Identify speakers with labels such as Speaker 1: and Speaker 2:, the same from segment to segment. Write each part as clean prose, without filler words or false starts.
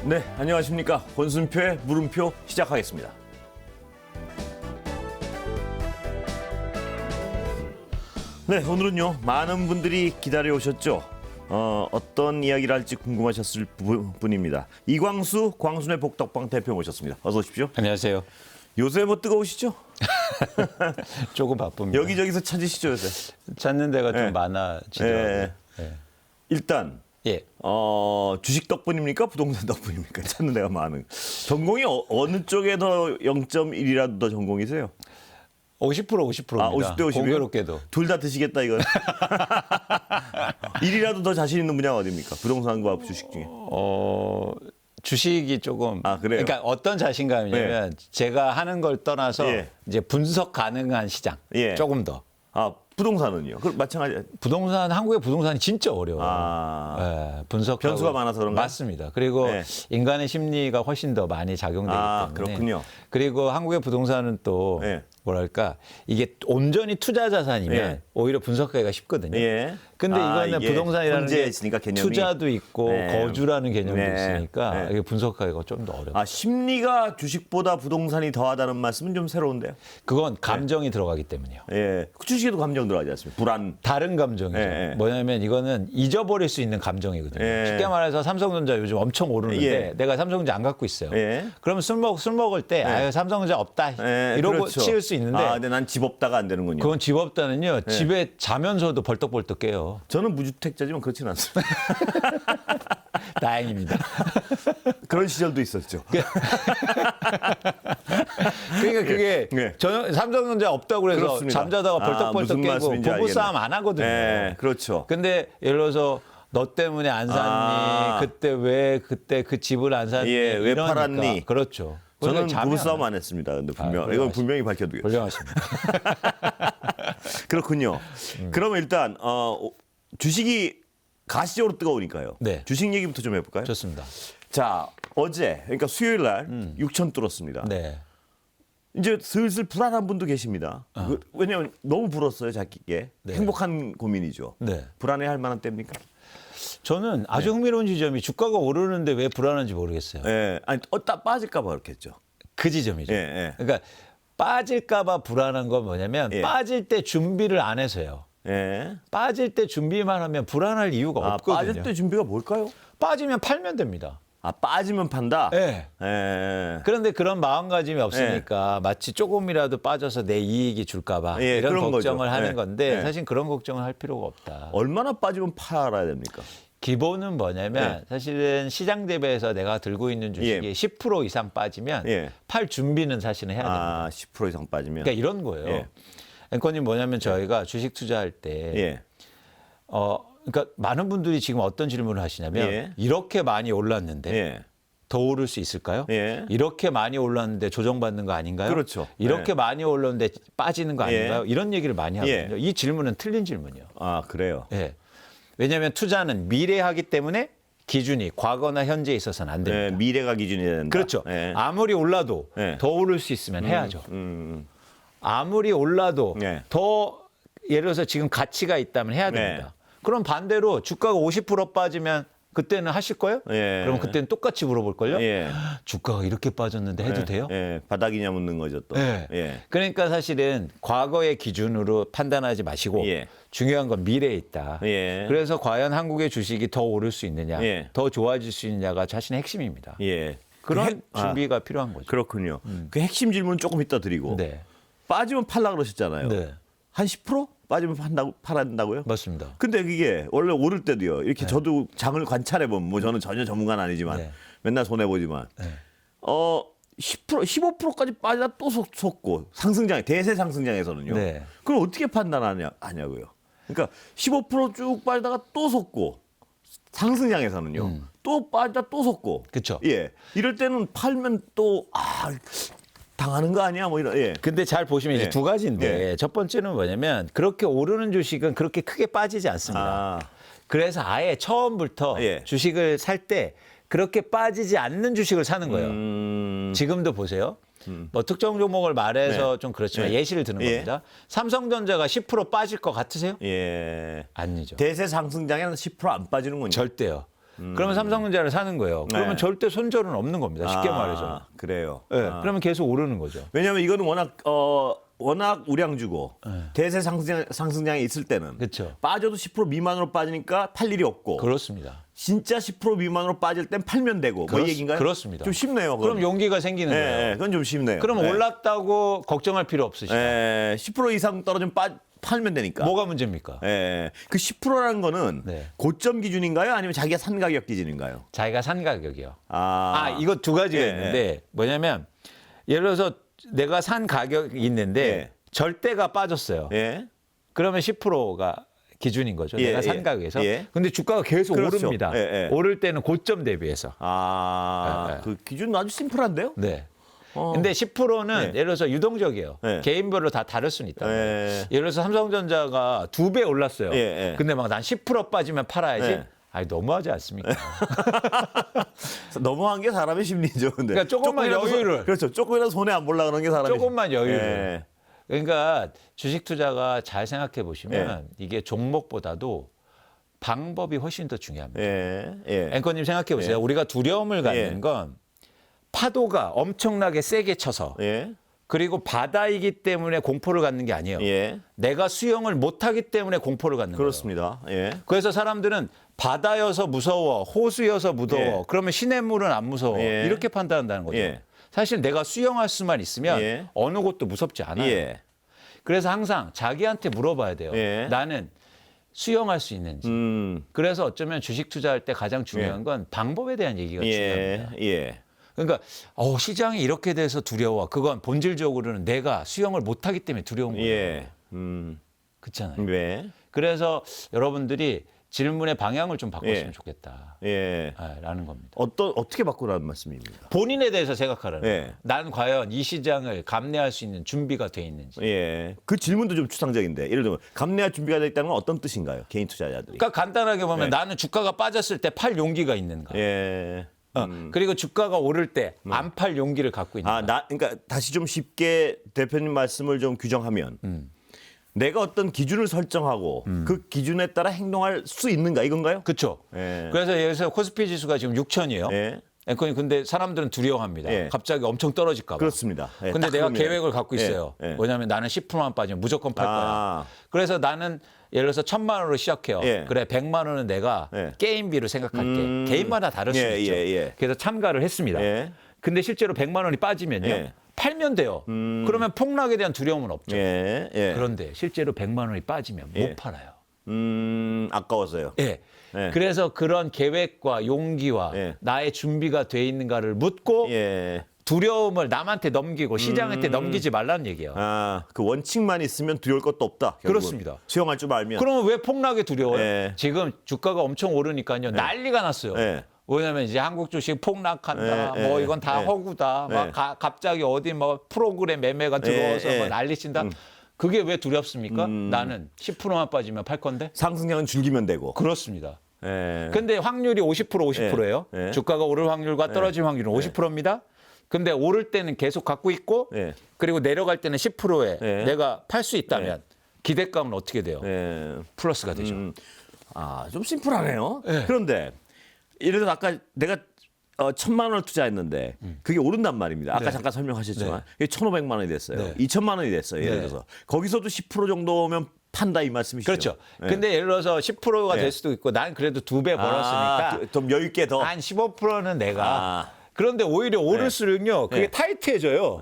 Speaker 1: 네, 안녕하십니까. 권순표의 물음표 시작하겠습니다. 네, 오늘은요. 많은 분들이 기다려 오셨죠. 어떤 이야기를 할지 궁금하셨을 분입니다. 이광수 광순의 복덕방 대표 모셨습니다. 어서 오십시오.
Speaker 2: 안녕하세요.
Speaker 1: 요새 뭐 뜨거우시죠?
Speaker 2: 조금 바쁩니다.
Speaker 1: 여기저기서 찾으시죠, 요새?
Speaker 2: 찾는 데가 좀
Speaker 1: 네.
Speaker 2: 많아지더라고요. 네.
Speaker 1: 일단
Speaker 2: 예.
Speaker 1: 주식 덕분입니까? 부동산 덕분입니까? 찾는 데가 많은. 전공이 어느 쪽에 더 0.1이라도 더 전공이세요?
Speaker 2: 50%입니다.
Speaker 1: 아, 50대 50이요?
Speaker 2: 공교롭게도.
Speaker 1: 둘 다 드시겠다 이건. 1이라도 더 자신 있는 분야가 어디입니까? 부동산과 주식 중에.
Speaker 2: 주식이 조금.
Speaker 1: 아, 그래요?
Speaker 2: 그러니까 어떤 자신감이냐면 제가 하는 걸 떠나서
Speaker 1: 예.
Speaker 2: 이제 분석 가능한 시장.
Speaker 1: 예.
Speaker 2: 조금 더.
Speaker 1: 아, 부동산은요? 그 마찬가지.
Speaker 2: 부동산, 한국의 부동산이 진짜 어려워요.
Speaker 1: 아.
Speaker 2: 예, 분석
Speaker 1: 변수가 많아서 그런가요?
Speaker 2: 맞습니다. 그리고
Speaker 1: 네.
Speaker 2: 인간의 심리가 훨씬 더 많이 작용되기 때문에.
Speaker 1: 그렇군요.
Speaker 2: 그리고 한국의 부동산은 또
Speaker 1: 네.
Speaker 2: 뭐랄까 이게 온전히 투자 자산이면
Speaker 1: 예.
Speaker 2: 오히려 분석하기가 쉽거든요.
Speaker 1: 예.
Speaker 2: 근데 이거는
Speaker 1: 이게
Speaker 2: 부동산이라는
Speaker 1: 혼재에
Speaker 2: 게
Speaker 1: 있으니까 개념이.
Speaker 2: 투자도 있고
Speaker 1: 네.
Speaker 2: 거주라는 개념도
Speaker 1: 네.
Speaker 2: 있으니까
Speaker 1: 네.
Speaker 2: 이게 분석하기가 좀 더 어렵다.
Speaker 1: 아, 심리가 주식보다 부동산이 더하다는 말씀은 좀 새로운데요.
Speaker 2: 그건 감정이 들어가기 때문이에요.
Speaker 1: 예. 주식에도 감정 들어가지 않습니까? 불안.
Speaker 2: 다른 감정이죠.
Speaker 1: 예.
Speaker 2: 뭐냐면 이거는 잊어버릴 수 있는 감정이거든요.
Speaker 1: 예.
Speaker 2: 쉽게 말해서 삼성전자 요즘 엄청 오르는데
Speaker 1: 예.
Speaker 2: 내가 삼성전자 안 갖고 있어요.
Speaker 1: 예.
Speaker 2: 그러면 술 먹을 때 아유 삼성전자 없다
Speaker 1: 예,
Speaker 2: 이러고
Speaker 1: 그렇죠.
Speaker 2: 치울 수 있는데
Speaker 1: 아, 근데 난 집 없다가 안 되는군요.
Speaker 2: 그건 집 없다는요.
Speaker 1: 예.
Speaker 2: 집에 자면서도 벌떡벌떡 깨요.
Speaker 1: 저는 무주택자지만 그렇지는 않습니다.
Speaker 2: 다행입니다.
Speaker 1: 그런 시절도 있었죠.
Speaker 2: 그러니까 그게
Speaker 1: 네.
Speaker 2: 삼성전자 없다고 그래서
Speaker 1: 그렇습니다.
Speaker 2: 잠자다가 벌떡벌떡
Speaker 1: 무슨
Speaker 2: 깨고
Speaker 1: 말씀인지
Speaker 2: 부부 싸움
Speaker 1: 알겠네.
Speaker 2: 안 하거든요.
Speaker 1: 네, 그렇죠.
Speaker 2: 근데 예를 들어서 너 때문에 안 샀니?
Speaker 1: 아.
Speaker 2: 그때 왜 그때 그 집을 안 샀니?
Speaker 1: 예, 왜
Speaker 2: 이러니까.
Speaker 1: 팔았니?
Speaker 2: 그렇죠.
Speaker 1: 저는
Speaker 2: 잠이
Speaker 1: 부부
Speaker 2: 안
Speaker 1: 싸움
Speaker 2: 와요.
Speaker 1: 안 했습니다. 근데 분명 이건
Speaker 2: 훌륭하시-
Speaker 1: 분명히 밝혀두겠습니다.
Speaker 2: 훌륭하십니다.
Speaker 1: 그렇군요. 그러면 일단 주식이 가시적으로 뜨거우니까요.
Speaker 2: 네.
Speaker 1: 주식 얘기부터 좀 해볼까요?
Speaker 2: 좋습니다.
Speaker 1: 자, 어제 그러니까 수요일 날 6천 뚫었습니다.
Speaker 2: 네.
Speaker 1: 이제 슬슬 불안한 분도 계십니다. 왜냐하면 너무 불었어요, 자기께.
Speaker 2: 네.
Speaker 1: 행복한 고민이죠.
Speaker 2: 네.
Speaker 1: 불안해할 만한 때입니까?
Speaker 2: 저는 아주 흥미로운 지점이 주가가 오르는데 왜 불안한지 모르겠어요.
Speaker 1: 예, 아니 빠질까봐 그렇겠죠.
Speaker 2: 그 지점이죠.
Speaker 1: 예, 예.
Speaker 2: 그러니까 빠질까봐 불안한 건 뭐냐면
Speaker 1: 예.
Speaker 2: 빠질 때 준비를 안 해서요.
Speaker 1: 예.
Speaker 2: 빠질 때 준비만 하면 불안할 이유가 없거든요.
Speaker 1: 빠질 때 준비가 뭘까요?
Speaker 2: 빠지면 팔면 됩니다.
Speaker 1: 빠지면 판다.
Speaker 2: 예.
Speaker 1: 예.
Speaker 2: 그런데 그런 마음가짐이 없으니까 마치 조금이라도 빠져서 내 이익이 줄까봐
Speaker 1: 예,
Speaker 2: 이런
Speaker 1: 그런
Speaker 2: 걱정을
Speaker 1: 거죠.
Speaker 2: 하는
Speaker 1: 예.
Speaker 2: 건데
Speaker 1: 예.
Speaker 2: 사실 그런 걱정을 할 필요가 없다.
Speaker 1: 얼마나 빠지면 팔아야 됩니까?
Speaker 2: 기본은 뭐냐면
Speaker 1: 예.
Speaker 2: 사실은 시장 대비해서 내가 들고 있는 주식이
Speaker 1: 예.
Speaker 2: 10% 이상 빠지면
Speaker 1: 예.
Speaker 2: 팔 준비는 사실은 해야 됩니다.
Speaker 1: 10% 이상 빠지면.
Speaker 2: 그러니까 이런 거예요.
Speaker 1: 예.
Speaker 2: 앵커님 뭐냐면 저희가 주식 투자할 때
Speaker 1: 예.
Speaker 2: 그러니까 많은 분들이 지금 어떤 질문을 하시냐면
Speaker 1: 예.
Speaker 2: 이렇게 많이 올랐는데
Speaker 1: 예.
Speaker 2: 더 오를 수 있을까요?
Speaker 1: 예.
Speaker 2: 이렇게 많이 올랐는데 조정받는 거 아닌가요?
Speaker 1: 그렇죠.
Speaker 2: 이렇게
Speaker 1: 예.
Speaker 2: 많이 올랐는데 빠지는 거 아닌가요?
Speaker 1: 예.
Speaker 2: 이런 얘기를 많이 하거든요.
Speaker 1: 예.
Speaker 2: 이 질문은 틀린 질문이에요.
Speaker 1: 그래요.
Speaker 2: 예. 왜냐하면 투자는 미래하기 때문에 기준이 과거나 현재에 있어서는 안 됩니다.
Speaker 1: 예, 미래가 기준이 된다.
Speaker 2: 그렇죠.
Speaker 1: 예.
Speaker 2: 아무리 올라도
Speaker 1: 예.
Speaker 2: 더 오를 수 있으면 해야죠.
Speaker 1: 음.
Speaker 2: 아무리 올라도
Speaker 1: 네.
Speaker 2: 더 예를 들어서 지금 가치가 있다면 해야 됩니다. 그럼 반대로 주가가 50% 빠지면 그때는 하실 거예요?
Speaker 1: 예.
Speaker 2: 그럼 그때는 똑같이 물어볼걸요?
Speaker 1: 예.
Speaker 2: 주가가 이렇게 빠졌는데 해도 돼요?
Speaker 1: 예. 바닥이냐 묻는 거죠, 또.
Speaker 2: 예.
Speaker 1: 예.
Speaker 2: 그러니까 사실은 과거의 기준으로 판단하지 마시고
Speaker 1: 예.
Speaker 2: 중요한 건 미래에 있다.
Speaker 1: 예.
Speaker 2: 그래서 과연 한국의 주식이 더 오를 수 있느냐,
Speaker 1: 예.
Speaker 2: 더 좋아질 수 있느냐가 자신의 핵심입니다.
Speaker 1: 예.
Speaker 2: 그런 준비가 필요한 거죠.
Speaker 1: 그렇군요. 그 핵심 질문 조금 이따 드리고.
Speaker 2: 네,
Speaker 1: 빠지면 팔라 그러셨잖아요.
Speaker 2: 네,
Speaker 1: 한 10% 빠지면 팔아야 된다고요?
Speaker 2: 맞습니다.
Speaker 1: 근데 그게 원래 오를 때도요. 이렇게 저도 장을 관찰해 보면 뭐 저는 전혀 전문가는 아니지만
Speaker 2: 네.
Speaker 1: 맨날 손해 보지만 10% 15%까지 빠지다 또 속고 상승장 대세 상승장에서는요.
Speaker 2: 네.
Speaker 1: 그럼 어떻게 판단하냐고요. 그러니까 15%쭉 빠지다가 또 속고 상승장에서는요. 또 빠지다 또 속고.
Speaker 2: 그쵸.
Speaker 1: 예. 이럴 때는 팔면 또 당하는 거 아니야? 뭐 이런. 예.
Speaker 2: 근데 잘 보시면
Speaker 1: 예.
Speaker 2: 이제 두 가지인데
Speaker 1: 예.
Speaker 2: 첫 번째는 뭐냐면 그렇게 오르는 주식은 그렇게 크게 빠지지 않습니다. 그래서 아예 처음부터
Speaker 1: 예.
Speaker 2: 주식을 살 때 그렇게 빠지지 않는 주식을 사는 거예요. 지금도 보세요. 뭐 특정 종목을 말해서
Speaker 1: 네.
Speaker 2: 좀 그렇지만
Speaker 1: 네.
Speaker 2: 예시를 드는
Speaker 1: 예.
Speaker 2: 겁니다. 삼성전자가 10% 빠질 것 같으세요?
Speaker 1: 예.
Speaker 2: 아니죠.
Speaker 1: 대세 상승장에는 10%안 빠지는군요.
Speaker 2: 절대요. 그러면 삼성전자를 사는 거예요. 그러면
Speaker 1: 네.
Speaker 2: 절대 손절은 없는 겁니다. 쉽게 말해서.
Speaker 1: 그래요.
Speaker 2: 네, 그러면 계속 오르는 거죠.
Speaker 1: 왜냐하면 이거는 워낙 우량주고 대세 상승장이 있을 때는
Speaker 2: 그렇죠.
Speaker 1: 빠져도 10% 미만으로 빠지니까 팔 일이 없고
Speaker 2: 그렇습니다.
Speaker 1: 진짜 10% 미만으로 빠질 땐 팔면 되고 뭐 이 얘기인가요?
Speaker 2: 그렇습니다.
Speaker 1: 좀 쉽네요.
Speaker 2: 그럼 용기가 생기는
Speaker 1: 예,
Speaker 2: 거예요.
Speaker 1: 예, 그건 좀 쉽네요.
Speaker 2: 그럼
Speaker 1: 예.
Speaker 2: 올랐다고 걱정할 필요 없으시죠.
Speaker 1: 10% 이상 떨어지면 팔면 되니까.
Speaker 2: 뭐가 문제입니까?
Speaker 1: 예. 그 10%라는 거는
Speaker 2: 네.
Speaker 1: 고점 기준인가요? 아니면 자기가 산 가격 기준인가요?
Speaker 2: 자기가 산 가격이요.
Speaker 1: 아,
Speaker 2: 이거 두 가지가
Speaker 1: 예,
Speaker 2: 있는데 뭐냐면 예를 들어서 내가 산 가격이 있는데
Speaker 1: 예.
Speaker 2: 절대가 빠졌어요.
Speaker 1: 예.
Speaker 2: 그러면 10%가 기준인 거죠.
Speaker 1: 예,
Speaker 2: 내가 산
Speaker 1: 예.
Speaker 2: 가격에서.
Speaker 1: 예.
Speaker 2: 근데 주가가 계속
Speaker 1: 그렇죠.
Speaker 2: 오릅니다.
Speaker 1: 예, 예.
Speaker 2: 오를 때는 고점 대비해서.
Speaker 1: 아, 그 기준 아주 심플한데요?
Speaker 2: 네. 근데 10%는
Speaker 1: 예.
Speaker 2: 예를 들어서 유동적이에요.
Speaker 1: 예.
Speaker 2: 개인별로 다 다를 수는 있다.
Speaker 1: 예.
Speaker 2: 예를 들어서 삼성전자가 2배 올랐어요.
Speaker 1: 예, 예.
Speaker 2: 근데 막 난 10% 빠지면 팔아야지.
Speaker 1: 예.
Speaker 2: 아니 너무하지 않습니까?
Speaker 1: 너무한 게 사람의 심리죠. 근데
Speaker 2: 그러니까 조금만
Speaker 1: 조금이라도
Speaker 2: 여유를.
Speaker 1: 그렇죠. 조금이라도 손해 안 보려고 하는 게 사람의
Speaker 2: 조금만 여유를.
Speaker 1: 예.
Speaker 2: 그러니까 주식 투자가 잘 생각해 보시면
Speaker 1: 예.
Speaker 2: 이게 종목보다도 방법이 훨씬 더 중요합니다.
Speaker 1: 예. 예.
Speaker 2: 앵커님 생각해 보세요.
Speaker 1: 예.
Speaker 2: 우리가 두려움을 갖는
Speaker 1: 예.
Speaker 2: 건 파도가 엄청나게 세게 쳐서
Speaker 1: 예.
Speaker 2: 그리고 바다이기 때문에 공포를 갖는 게 아니에요.
Speaker 1: 예.
Speaker 2: 내가 수영을 못하기 때문에 공포를 갖는 거예요.
Speaker 1: 그렇습니다. 예.
Speaker 2: 그래서 사람들은 바다여서 무서워, 호수여서 무서워.
Speaker 1: 예.
Speaker 2: 그러면 시냇물은 안 무서워.
Speaker 1: 예.
Speaker 2: 이렇게 판단한다는 거죠.
Speaker 1: 예.
Speaker 2: 사실 내가 수영할 수만 있으면
Speaker 1: 예.
Speaker 2: 어느 곳도 무섭지 않아요.
Speaker 1: 예.
Speaker 2: 그래서 항상 자기한테 물어봐야 돼요.
Speaker 1: 예.
Speaker 2: 나는 수영할 수 있는지. 그래서 어쩌면 주식 투자할 때 가장 중요한 건 방법에 대한 얘기가 중요합니다.
Speaker 1: 예. 예.
Speaker 2: 그러니까 시장이 이렇게 돼서 두려워. 그건 본질적으로는 내가 수영을 못하기 때문에 두려운 거예요.
Speaker 1: 예.
Speaker 2: 그렇잖아요.
Speaker 1: 왜?
Speaker 2: 그래서 여러분들이 질문의 방향을 좀 바꿨으면
Speaker 1: 예.
Speaker 2: 좋겠다.
Speaker 1: 예.
Speaker 2: 라는 겁니다.
Speaker 1: 어떻게 바꾸라는 말씀입니까?
Speaker 2: 본인에 대해서 생각하라는
Speaker 1: 예.
Speaker 2: 거예요. 난 과연 이 시장을 감내할 수 있는 준비가 돼 있는지.
Speaker 1: 예. 그 질문도 좀 추상적인데. 예를 들면 감내할 준비가 되어 있다는 건 어떤 뜻인가요? 개인 투자자들이.
Speaker 2: 그러니까 간단하게 보면
Speaker 1: 예.
Speaker 2: 나는 주가가 빠졌을 때 팔 용기가 있는가.
Speaker 1: 예.
Speaker 2: 그리고 주가가 오를 때 안 팔 용기를 갖고 있는가.
Speaker 1: 그러니까 다시 좀 쉽게 대표님 말씀을 좀 규정하면 내가 어떤 기준을 설정하고 그 기준에 따라 행동할 수 있는가 이건가요?
Speaker 2: 그렇죠.
Speaker 1: 예.
Speaker 2: 그래서 여기서 코스피 지수가 지금 6,000이에요.
Speaker 1: 예.
Speaker 2: 앵커님 근데 사람들은 두려워합니다.
Speaker 1: 예.
Speaker 2: 갑자기 엄청 떨어질까 봐.
Speaker 1: 그렇습니다. 예,
Speaker 2: 근데
Speaker 1: 딱
Speaker 2: 내가
Speaker 1: 그럽니다.
Speaker 2: 계획을 갖고 있어요.
Speaker 1: 예. 예.
Speaker 2: 왜냐하면 나는 10%만 빠지면 무조건 팔 거야.
Speaker 1: 아.
Speaker 2: 그래서 나는 예를 들어서 1,000만 원으로 시작해요.
Speaker 1: 예.
Speaker 2: 그래 100만 원은 내가
Speaker 1: 예.
Speaker 2: 게임비로 생각할게. 개인마다 다를 수
Speaker 1: 예,
Speaker 2: 있죠.
Speaker 1: 예, 예.
Speaker 2: 그래서 참가를 했습니다.
Speaker 1: 예.
Speaker 2: 근데 실제로 100만 원이 빠지면요.
Speaker 1: 예.
Speaker 2: 팔면 돼요. 그러면 폭락에 대한 두려움은 없죠.
Speaker 1: 예. 예.
Speaker 2: 그런데 실제로 100만 원이 빠지면 못
Speaker 1: 예.
Speaker 2: 팔아요.
Speaker 1: 아까워서요.
Speaker 2: 예.
Speaker 1: 예.
Speaker 2: 그래서 그런 계획과 용기와
Speaker 1: 예.
Speaker 2: 나의 준비가 돼 있는가를 묻고
Speaker 1: 예.
Speaker 2: 두려움을 남한테 넘기고 시장한테 넘기지 말라는 얘기예요.
Speaker 1: 그 원칙만 있으면 두려울 것도 없다. 결국은.
Speaker 2: 그렇습니다.
Speaker 1: 수용할 줄 알면.
Speaker 2: 그러면 왜 폭락에 두려워요?
Speaker 1: 예.
Speaker 2: 지금 주가가 엄청 오르니까요. 난리가 났어요.
Speaker 1: 예.
Speaker 2: 왜냐면 이제 한국 주식 폭락한다.
Speaker 1: 예,
Speaker 2: 뭐
Speaker 1: 예,
Speaker 2: 이건 다
Speaker 1: 예.
Speaker 2: 허구다. 막
Speaker 1: 예.
Speaker 2: 갑자기 어디 뭐 프로그램 매매가 들어와서
Speaker 1: 예.
Speaker 2: 막 난리 친다. 그게 왜 두렵습니까? 나는 10%만 빠지면 팔 건데.
Speaker 1: 상승량은 줄기면 되고.
Speaker 2: 그렇습니다.
Speaker 1: 예.
Speaker 2: 근데 확률이 50%예요.
Speaker 1: 예.
Speaker 2: 주가가 오를 확률과 떨어질 확률은 50%입니다. 근데 오를 때는 계속 갖고 있고
Speaker 1: 예.
Speaker 2: 그리고 내려갈 때는 10%에
Speaker 1: 예.
Speaker 2: 내가 팔 수 있다면 기대감은 어떻게 돼요?
Speaker 1: 예.
Speaker 2: 플러스가 되죠.
Speaker 1: 좀 심플하네요.
Speaker 2: 예.
Speaker 1: 그런데 예를 들어 아까 내가 1,000만 원을 투자했는데 그게 오른단 말입니다. 아까
Speaker 2: 네.
Speaker 1: 잠깐 설명하셨지만 그게 1,500만 원이 됐어요.
Speaker 2: 네.
Speaker 1: 2,000만 원이 됐어요. 예를
Speaker 2: 네.
Speaker 1: 들어서 거기서도 10% 정도면 판다 이 말씀이시죠?
Speaker 2: 그렇죠.
Speaker 1: 예.
Speaker 2: 근데 예를 들어서 10%가
Speaker 1: 예.
Speaker 2: 될 수도 있고 난 그래도 2배 벌었으니까
Speaker 1: 좀 여유 있게 더.
Speaker 2: 한 15%는 내가
Speaker 1: 아.
Speaker 2: 그런데 오히려 오를수록요 그게
Speaker 1: 네.
Speaker 2: 타이트해져요.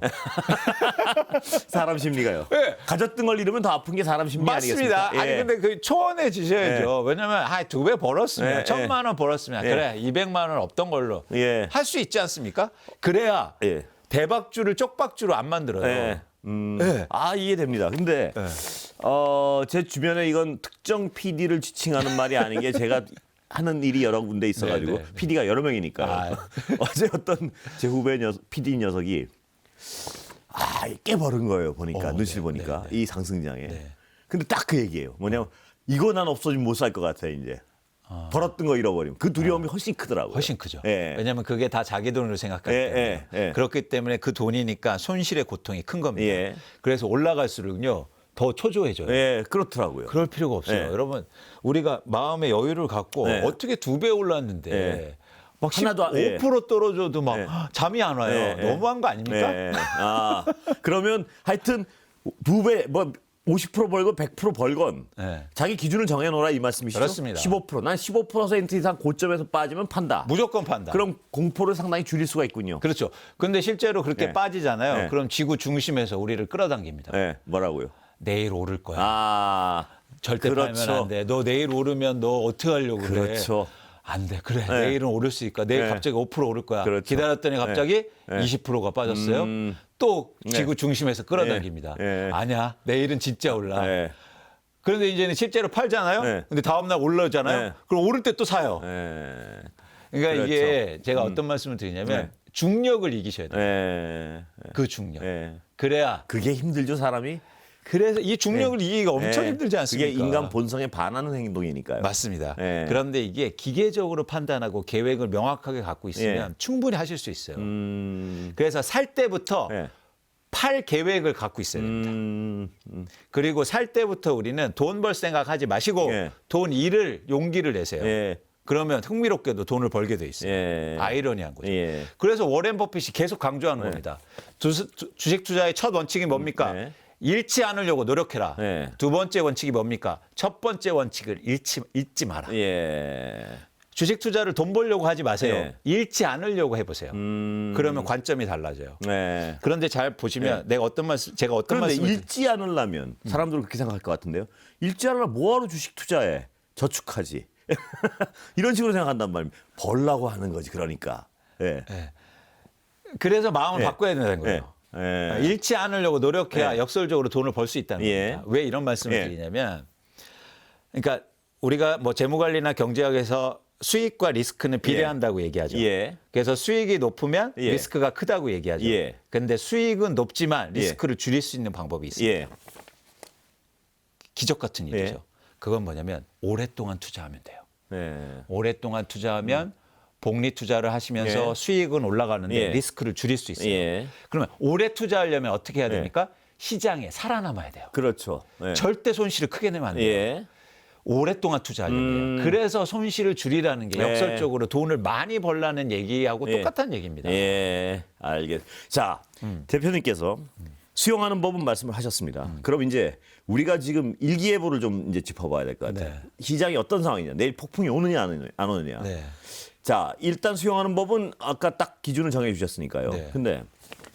Speaker 1: 사람 심리가요.
Speaker 2: 예.
Speaker 1: 가졌던 걸 잃으면 더 아픈 게 사람 심리
Speaker 2: 맞습니다.
Speaker 1: 아니겠습니까?
Speaker 2: 아니
Speaker 1: 예.
Speaker 2: 근데 그 초원해지셔야죠. 왜냐면 2배 벌었으면
Speaker 1: 예,
Speaker 2: 1,000만 원 벌었으면
Speaker 1: 예.
Speaker 2: 그래 200만 원 없던 걸로
Speaker 1: 예.
Speaker 2: 할 수 있지 않습니까? 그래야
Speaker 1: 예.
Speaker 2: 대박주를 쪽박주로 안 만들어요.
Speaker 1: 예.
Speaker 2: 예.
Speaker 1: 이해됩니다. 근데 제 주변에 이건 특정 PD를 지칭하는 말이 아닌 게 제가 하는 일이 여러 군데 있어가지고
Speaker 2: 네, 네, 네.
Speaker 1: PD가 여러 명이니까
Speaker 2: 아.
Speaker 1: 어제 어떤 제 후배 PD 녀석이 꽤 버른 거예요. 보니까 눈치를 보니까 이 상승장에. 근데 딱 그 얘기예요. 뭐냐면 이거 난 없어지면 못 살 것 같아 이제. 벌었던 거 잃어버리면 그 두려움이 훨씬 크더라고요.
Speaker 2: 훨씬 크죠.
Speaker 1: 예.
Speaker 2: 왜냐하면 그게 다 자기 돈으로 생각하기
Speaker 1: 예,
Speaker 2: 때문에.
Speaker 1: 예, 예.
Speaker 2: 그렇기 때문에 그 돈이니까 손실의 고통이 큰 겁니다.
Speaker 1: 예.
Speaker 2: 그래서 올라갈수록요 더 초조해져요.
Speaker 1: 예, 그렇더라고요.
Speaker 2: 그럴 필요가 없어요.
Speaker 1: 네.
Speaker 2: 여러분 우리가 마음의 여유를 갖고
Speaker 1: 네.
Speaker 2: 어떻게 2배 올랐는데
Speaker 1: 네.
Speaker 2: 막
Speaker 1: 하나도
Speaker 2: 15% 떨어져도 막
Speaker 1: 네.
Speaker 2: 잠이 안 와요.
Speaker 1: 네.
Speaker 2: 너무한 거 아닙니까?
Speaker 1: 네. 아, 그러면 하여튼 2배, 뭐 50% 벌건 100% 벌건
Speaker 2: 네.
Speaker 1: 자기 기준을 정해놓으라 이 말씀이시죠?
Speaker 2: 그렇습니다.
Speaker 1: 15%. 난 15% 이상 고점에서 빠지면 판다.
Speaker 2: 무조건 판다.
Speaker 1: 그럼 공포를 상당히 줄일 수가 있군요.
Speaker 2: 그렇죠. 근데 실제로 그렇게
Speaker 1: 네.
Speaker 2: 빠지잖아요.
Speaker 1: 네.
Speaker 2: 그럼 지구 중심에서 우리를 끌어당깁니다.
Speaker 1: 네, 뭐라고요?
Speaker 2: 내일 오를 거야.
Speaker 1: 아,
Speaker 2: 절대
Speaker 1: 그렇죠.
Speaker 2: 팔면 안 돼. 너 내일 오르면 너 어떻게 하려고 그래?
Speaker 1: 그렇죠.
Speaker 2: 안 돼. 그래.
Speaker 1: 네.
Speaker 2: 내일은 오를 수 있을까? 내일
Speaker 1: 네.
Speaker 2: 갑자기 5% 오를 거야.
Speaker 1: 그렇죠.
Speaker 2: 기다렸더니 갑자기
Speaker 1: 네.
Speaker 2: 20%가 빠졌어요. 또 지구 중심에서 끌어당깁니다.
Speaker 1: 네.
Speaker 2: 아니야. 내일은 진짜 올라.
Speaker 1: 네.
Speaker 2: 그런데 이제는 실제로 팔잖아요.
Speaker 1: 네.
Speaker 2: 근데 다음 날 올라오잖아요.
Speaker 1: 네.
Speaker 2: 그럼 오를 때 또 사요.
Speaker 1: 네.
Speaker 2: 그러니까
Speaker 1: 그렇죠.
Speaker 2: 이게 제가 어떤 말씀을 드리냐면
Speaker 1: 네.
Speaker 2: 중력을 이기셔야 돼요.
Speaker 1: 네.
Speaker 2: 그 중력.
Speaker 1: 네.
Speaker 2: 그래야
Speaker 1: 그게 힘들죠, 사람이?
Speaker 2: 그래서 이 중력을 이기기가 엄청
Speaker 1: 네.
Speaker 2: 힘들지 않습니까?
Speaker 1: 그게 인간 본성에 반하는 행동이니까요.
Speaker 2: 맞습니다.
Speaker 1: 네.
Speaker 2: 그런데 이게 기계적으로 판단하고 계획을 명확하게 갖고 있으면
Speaker 1: 네.
Speaker 2: 충분히 하실 수 있어요. 그래서 살 때부터
Speaker 1: 네.
Speaker 2: 팔 계획을 갖고 있어야 됩니다. 그리고 살 때부터 우리는 돈 벌 생각하지 마시고
Speaker 1: 예.
Speaker 2: 돈 잃을 용기를 내세요.
Speaker 1: 예.
Speaker 2: 그러면 흥미롭게도 돈을 벌게 돼 있어요.
Speaker 1: 예.
Speaker 2: 아이러니한 거죠.
Speaker 1: 예.
Speaker 2: 그래서 워렌 버핏이 계속 강조하는 겁니다. 주식 투자의 첫 원칙이 뭡니까?
Speaker 1: 네.
Speaker 2: 잃지 않으려고 노력해라.
Speaker 1: 네.
Speaker 2: 두 번째 원칙이 뭡니까? 첫 번째 원칙을 잊지 마라.
Speaker 1: 예.
Speaker 2: 주식 투자를 돈 벌려고 하지 마세요.
Speaker 1: 예.
Speaker 2: 잃지 않으려고 해보세요. 그러면 관점이 달라져요.
Speaker 1: 네.
Speaker 2: 그런데 잘 보시면 제가 어떤
Speaker 1: 그런데
Speaker 2: 말씀을
Speaker 1: 읽지 않으려면 사람들은 그렇게 생각할 것 같은데요. 읽지 않으려면 뭐하러 주식 투자해? 저축하지. 이런 식으로 생각한단 말입니다. 벌라고 하는 거지, 그러니까. 예.
Speaker 2: 그래서 마음을
Speaker 1: 예.
Speaker 2: 바꿔야 된다는 거예요.
Speaker 1: 예.
Speaker 2: 잃지 않으려고 노력해야
Speaker 1: 예.
Speaker 2: 역설적으로 돈을 벌 수 있다는
Speaker 1: 예.
Speaker 2: 겁니다. 왜 이런 말씀을
Speaker 1: 예.
Speaker 2: 드리냐면 그러니까 우리가 뭐 재무관리나 경제학에서 수익과 리스크는 비례한다고 얘기하죠.
Speaker 1: 예.
Speaker 2: 그래서 수익이 높으면
Speaker 1: 예.
Speaker 2: 리스크가 크다고 얘기하죠.
Speaker 1: 예.
Speaker 2: 그런데 수익은 높지만 리스크를 줄일 수 있는 방법이 있어요.
Speaker 1: 예.
Speaker 2: 기적 같은 일이죠.
Speaker 1: 예.
Speaker 2: 그건 뭐냐면 오랫동안 투자하면 돼요.
Speaker 1: 예.
Speaker 2: 오랫동안 투자하면 복리 투자를 하시면서
Speaker 1: 예.
Speaker 2: 수익은 올라가는데
Speaker 1: 예.
Speaker 2: 리스크를 줄일 수 있어요.
Speaker 1: 예.
Speaker 2: 그러면 오래 투자하려면 어떻게 해야 됩니까? 시장에 살아남아야 돼요.
Speaker 1: 그렇죠. 예.
Speaker 2: 절대 손실을 크게 내면 안 돼요.
Speaker 1: 예.
Speaker 2: 오랫동안 투자하려면 돼요. 그래서 손실을 줄이라는 게
Speaker 1: 네.
Speaker 2: 역설적으로 돈을 많이 벌라는 얘기하고
Speaker 1: 예.
Speaker 2: 똑같은 얘기입니다.
Speaker 1: 예. 자, 대표님께서 수용하는 법은 말씀을 하셨습니다. 그럼 이제 우리가 지금 일기예보를 좀 이제 짚어봐야 될 것 같아요.
Speaker 2: 네.
Speaker 1: 시장이 어떤 상황이냐, 내일 폭풍이 오느냐 안 오느냐.
Speaker 2: 네.
Speaker 1: 자, 일단 수용하는 법은 아까 딱 기준을 정해 주셨으니까요.
Speaker 2: 네.
Speaker 1: 근데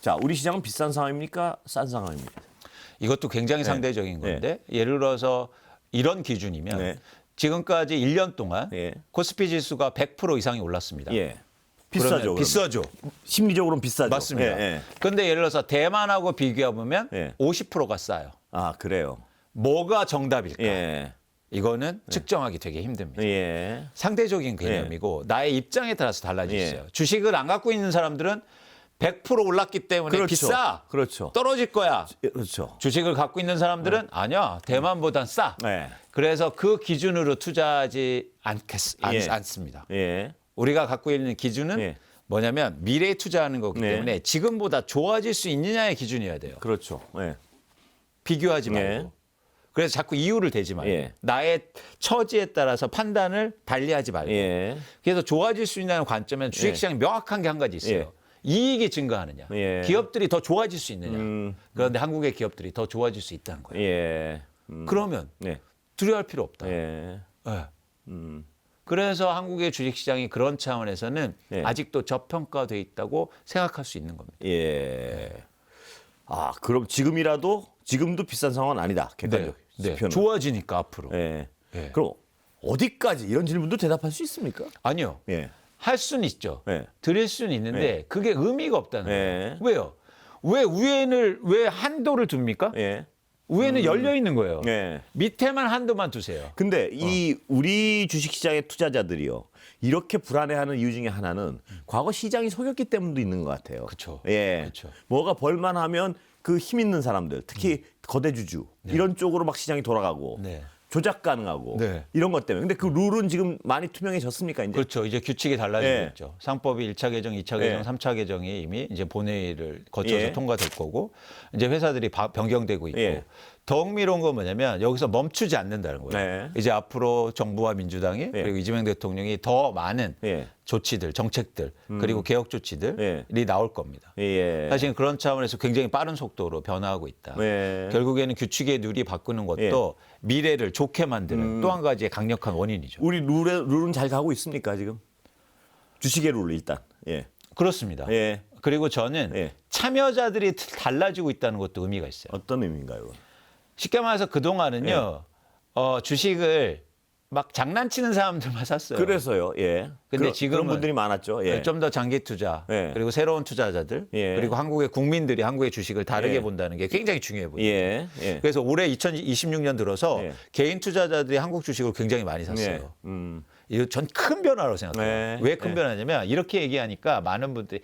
Speaker 1: 자, 우리 시장은 비싼 상황입니까? 싼 상황입니까?
Speaker 2: 이것도 굉장히 상대적인 건데 예를 들어서 이런 기준이면
Speaker 1: 네.
Speaker 2: 지금까지 1년 동안
Speaker 1: 예.
Speaker 2: 코스피 지수가 100% 이상이 올랐습니다.
Speaker 1: 예.
Speaker 2: 그러면
Speaker 1: 비싸죠.
Speaker 2: 비싸죠.
Speaker 1: 심리적으로는 비싸죠.
Speaker 2: 맞습니다.
Speaker 1: 예, 예.
Speaker 2: 그런데 예를 들어서 대만하고 비교해 보면
Speaker 1: 예.
Speaker 2: 50%가 싸요.
Speaker 1: 아, 그래요.
Speaker 2: 뭐가 정답일까?
Speaker 1: 예.
Speaker 2: 이거는 측정하기 되게 힘듭니다.
Speaker 1: 예.
Speaker 2: 상대적인 개념이고 나의 입장에 따라서 달라질 수
Speaker 1: 예.
Speaker 2: 있어요. 주식을 안 갖고 있는 사람들은 100% 올랐기 때문에
Speaker 1: 그렇죠.
Speaker 2: 비싸.
Speaker 1: 그렇죠.
Speaker 2: 떨어질 거야.
Speaker 1: 그렇죠.
Speaker 2: 주식을 갖고 있는 사람들은 아니야. 대만보단 싸.
Speaker 1: 네.
Speaker 2: 그래서 그 기준으로 투자하지
Speaker 1: 예.
Speaker 2: 않습니다.
Speaker 1: 예.
Speaker 2: 우리가 갖고 있는 기준은
Speaker 1: 예.
Speaker 2: 뭐냐면 미래에 투자하는 거기
Speaker 1: 네.
Speaker 2: 때문에 지금보다 좋아질 수 있느냐의 기준이어야 돼요.
Speaker 1: 그렇죠. 예.
Speaker 2: 비교하지 말고.
Speaker 1: 예.
Speaker 2: 그래서 자꾸 이유를 대지 말고.
Speaker 1: 예.
Speaker 2: 나의 처지에 따라서 판단을 달리하지 말고.
Speaker 1: 예.
Speaker 2: 그래서 좋아질 수 있다는 관점에는 주식시장이 명확한 게 한 가지 있어요.
Speaker 1: 예.
Speaker 2: 이익이 증가하느냐.
Speaker 1: 예.
Speaker 2: 기업들이 더 좋아질 수 있느냐. 그런데 한국의 기업들이 더 좋아질 수 있다는 거예요.
Speaker 1: 예.
Speaker 2: 그러면
Speaker 1: 네.
Speaker 2: 두려워할 필요 없다.
Speaker 1: 예.
Speaker 2: 예. 그래서 한국의 주식시장이 그런 차원에서는
Speaker 1: 예.
Speaker 2: 아직도 저평가돼 있다고 생각할 수 있는 겁니다.
Speaker 1: 예. 아, 그럼 지금도 비싼 상황은 아니다. 객관적 지표는.
Speaker 2: 좋아지니까 앞으로.
Speaker 1: 예.
Speaker 2: 예.
Speaker 1: 그럼 어디까지 이런 질문도 대답할 수 있습니까?
Speaker 2: 아니요.
Speaker 1: 예.
Speaker 2: 할 수는 있죠.
Speaker 1: 예.
Speaker 2: 드릴 수는 있는데
Speaker 1: 예.
Speaker 2: 그게 의미가 없다는
Speaker 1: 예.
Speaker 2: 거예요. 왜요? 왜 한도를 둡니까?
Speaker 1: 예.
Speaker 2: 위에는 열려 있는 거예요.
Speaker 1: 예.
Speaker 2: 밑에만 한도만 두세요.
Speaker 1: 근데 이 우리 주식시장의 투자자들이요. 이렇게 불안해하는 이유 중에 하나는 과거 시장이 속였기 때문도 있는 것 같아요.
Speaker 2: 그쵸.
Speaker 1: 예.
Speaker 2: 그쵸.
Speaker 1: 뭐가 벌만하면 그 힘 있는 사람들, 특히 거대주주 이런 쪽으로 막 시장이 돌아가고
Speaker 2: 네.
Speaker 1: 조작 가능하고
Speaker 2: 네.
Speaker 1: 이런 것 때문에. 근데 그 룰은 지금 많이 투명해졌습니까? 이제.
Speaker 2: 그렇죠. 이제 규칙이 달라지고
Speaker 1: 예.
Speaker 2: 있죠. 상법이 1차 개정, 2차 개정,
Speaker 1: 예.
Speaker 2: 3차 개정이 이미 이제 본회의를 거쳐서
Speaker 1: 예.
Speaker 2: 통과될 거고 이제 회사들이 변경되고 있고
Speaker 1: 예.
Speaker 2: 더 흥미로운 건 뭐냐면 여기서 멈추지 않는다는 거예요.
Speaker 1: 네.
Speaker 2: 이제 앞으로 정부와 민주당이 그리고 이재명 대통령이 더 많은 조치들, 정책들 그리고 개혁 조치들이 나올 겁니다. 사실 그런 차원에서 굉장히 빠른 속도로 변화하고 있다. 결국에는 규칙의 룰이 바꾸는 것도 미래를 좋게 만드는 또 한 가지의 강력한 원인이죠.
Speaker 1: 우리 룰은 잘 가고 있습니까 지금? 주식의 룰 일단.
Speaker 2: 그렇습니다. 그리고 저는 참여자들이 달라지고 있다는 것도 의미가 있어요.
Speaker 1: 어떤 의미인가요?
Speaker 2: 쉽게 말해서 그동안은요. 주식을 막 장난치는 사람들만 샀어요.
Speaker 1: 그래서요.
Speaker 2: 근데 지금은
Speaker 1: 그런 분들이 많았죠.
Speaker 2: 좀 더 장기 투자 그리고 새로운 투자자들 그리고 한국의 국민들이 한국의 주식을 다르게 본다는 게 굉장히 중요해 보여요. 그래서 올해 2026년 들어서 개인 투자자들이 한국 주식을 굉장히 많이 샀어요. 이거 전 큰 변화라고 생각해요. 왜 큰 변화냐면 이렇게 얘기하니까 많은 분들이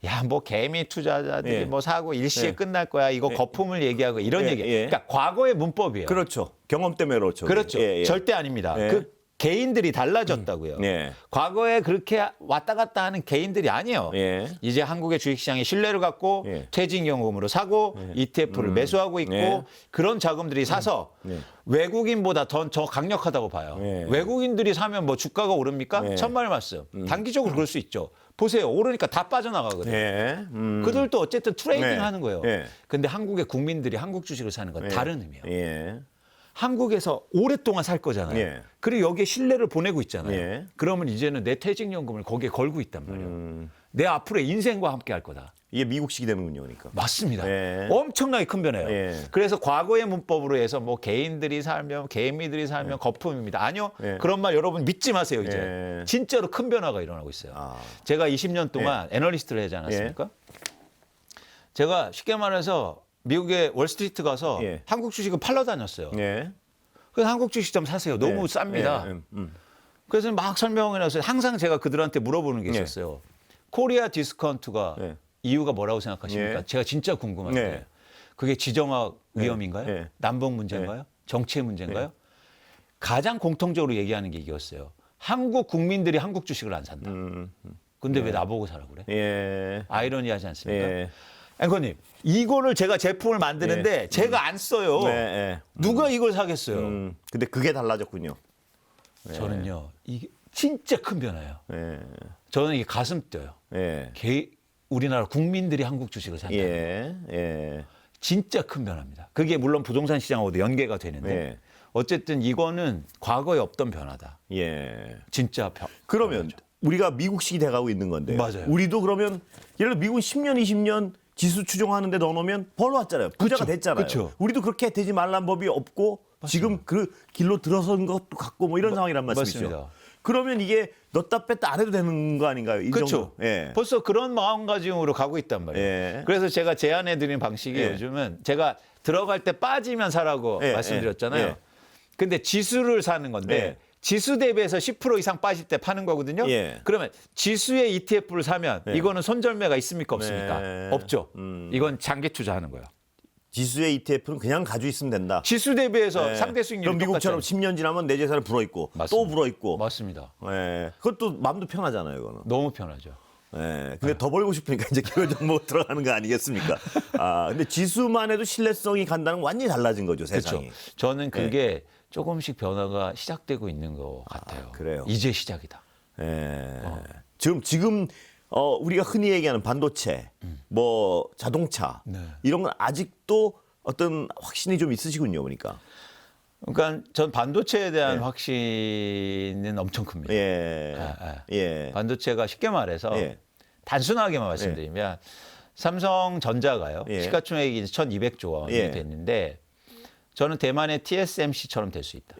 Speaker 2: 야, 뭐 개미 투자자들이 뭐 사고 일시에 끝날 거야. 이거 거품을 얘기하고 이런 얘기. 그러니까 과거의 문법이에요.
Speaker 1: 그렇죠. 경험 때문에 그렇죠.
Speaker 2: 그렇죠. 절대 아닙니다. 그 개인들이 달라졌다고요. 과거에 그렇게 왔다 갔다 하는 개인들이 아니에요. 이제 한국의 주식시장에 신뢰를 갖고 퇴직연금으로 사고 ETF를 매수하고 있고 그런 자금들이 사서 외국인보다 더 강력하다고 봐요. 외국인들이 사면 뭐 주가가 오릅니까? 천만의 말씀. 단기적으로 그럴 수 있죠. 보세요. 오르니까 다 빠져나가거든요. 그들도 어쨌든 트레이딩 하는 거예요. 근데 한국의 국민들이 한국 주식을 사는 건 다른 의미예요. 한국에서 오랫동안 살 거잖아요. 그리고 여기에 신뢰를 보내고 있잖아요. 그러면 이제는 내 퇴직연금을 거기에 걸고 있단 말이에요. 내 앞으로의 인생과 함께 할 거다.
Speaker 1: 이게 미국식이 되는군요, 그러니까.
Speaker 2: 맞습니다. 엄청나게 큰 변화예요. 그래서 과거의 문법으로 해서 뭐 개인들이 살면 개미들이 살면 거품입니다. 아니요. 그런 말 여러분 믿지 마세요, 이제. 진짜로 큰 변화가 일어나고 있어요. 제가 20년 동안 애널리스트를 하지 않았습니까? 제가 쉽게 말해서 미국의 월스트리트 가서 한국 주식을 팔러 다녔어요. 그래서 한국 주식 좀 사세요. 너무 쌉니다. 그래서 막 설명을 해서 항상 제가 그들한테 물어보는 게 있었어요. 코리아 디스카운트가 이유가 뭐라고 생각하십니까? 제가 진짜 궁금한데 그게 지정학 위험인가요? 남북 문제인가요? 정치의 문제인가요? 가장 공통적으로 얘기하는 게 이겼어요. 한국 국민들이 한국 주식을 안 산다. 근데 왜 나보고 사라고 그래? 아이러니하지 않습니까? 앵커님, 이거를 제가 제품을 만드는데 제가 안 써요. 누가 이걸 사겠어요?
Speaker 1: 근데 그게 달라졌군요.
Speaker 2: 저는요, 이게 진짜 큰 변화예요. 저는 이게 가슴 뛰어요. 우리나라 국민들이 한국 주식을 산다. 진짜 큰 변화입니다. 그게 물론 부동산 시장하고도 연계가 되는데 어쨌든 이거는 과거에 없던 변화다. 진짜
Speaker 1: 그러면
Speaker 2: 변화죠.
Speaker 1: 우리가 미국식이 돼가고 있는 건데
Speaker 2: 맞아요.
Speaker 1: 우리도 그러면 예를 들어 미국은 10년, 20년 지수 추종하는데 넣어놓으면 벌어왔잖아요. 부자가 됐잖아요.
Speaker 2: 그쵸.
Speaker 1: 우리도 그렇게 되지 말란 법이 없고 지금 그 길로 들어선 것도 같고 뭐 이런 상황이란 말씀이죠.
Speaker 2: 맞습니다.
Speaker 1: 그러면 이게 넣었다 뺐다 안 해도 되는 거 아닌가요? 이
Speaker 2: 그렇죠.
Speaker 1: 정도.
Speaker 2: 벌써 그런 마음가짐으로 가고 있단 말이에요. 그래서 제가 제안해드리는 방식이 요즘은 제가 들어갈 때 빠지면 사라고 말씀드렸잖아요. 근데 지수를 사는 건데 지수 대비해서 10% 이상 빠질 때 파는 거거든요. 그러면 지수의 ETF를 사면 이거는 손절매가 있습니까? 없습니까? 없죠. 이건 장기 투자하는 거예요.
Speaker 1: 지수의 ETF는 그냥 가지고 있으면 된다.
Speaker 2: 지수 대비해서 상대 수익률이
Speaker 1: 그럼 미국처럼
Speaker 2: 똑같잖아요.
Speaker 1: 10년 지나면 내 재산을 불어있고
Speaker 2: 맞습니다.
Speaker 1: 또 불어있고.
Speaker 2: 맞습니다.
Speaker 1: 그것도 마음도 편하잖아요. 이거는.
Speaker 2: 너무 편하죠.
Speaker 1: 근데 더 벌고 싶으니까 이제 기회 종목 들어가는 거 아니겠습니까? 근데 지수만 해도 신뢰성이 간다는 건 완전히 달라진 거죠, 세상이.
Speaker 2: 그렇죠. 저는 그게 조금씩 변화가 시작되고 있는 것 같아요.
Speaker 1: 그래요?
Speaker 2: 이제 시작이다.
Speaker 1: 지금 우리가 흔히 얘기하는 반도체, 뭐 자동차 이런 건 아직도 어떤 확신이 좀 있으시군요, 보니까.
Speaker 2: 그러니까 전 반도체에 대한 확신은 엄청 큽니다. 반도체가 쉽게 말해서 단순하게만 말씀드리면 삼성전자가요. 시가총액이 1,200조 원이 됐는데 저는 대만의 TSMC처럼 될 수 있다.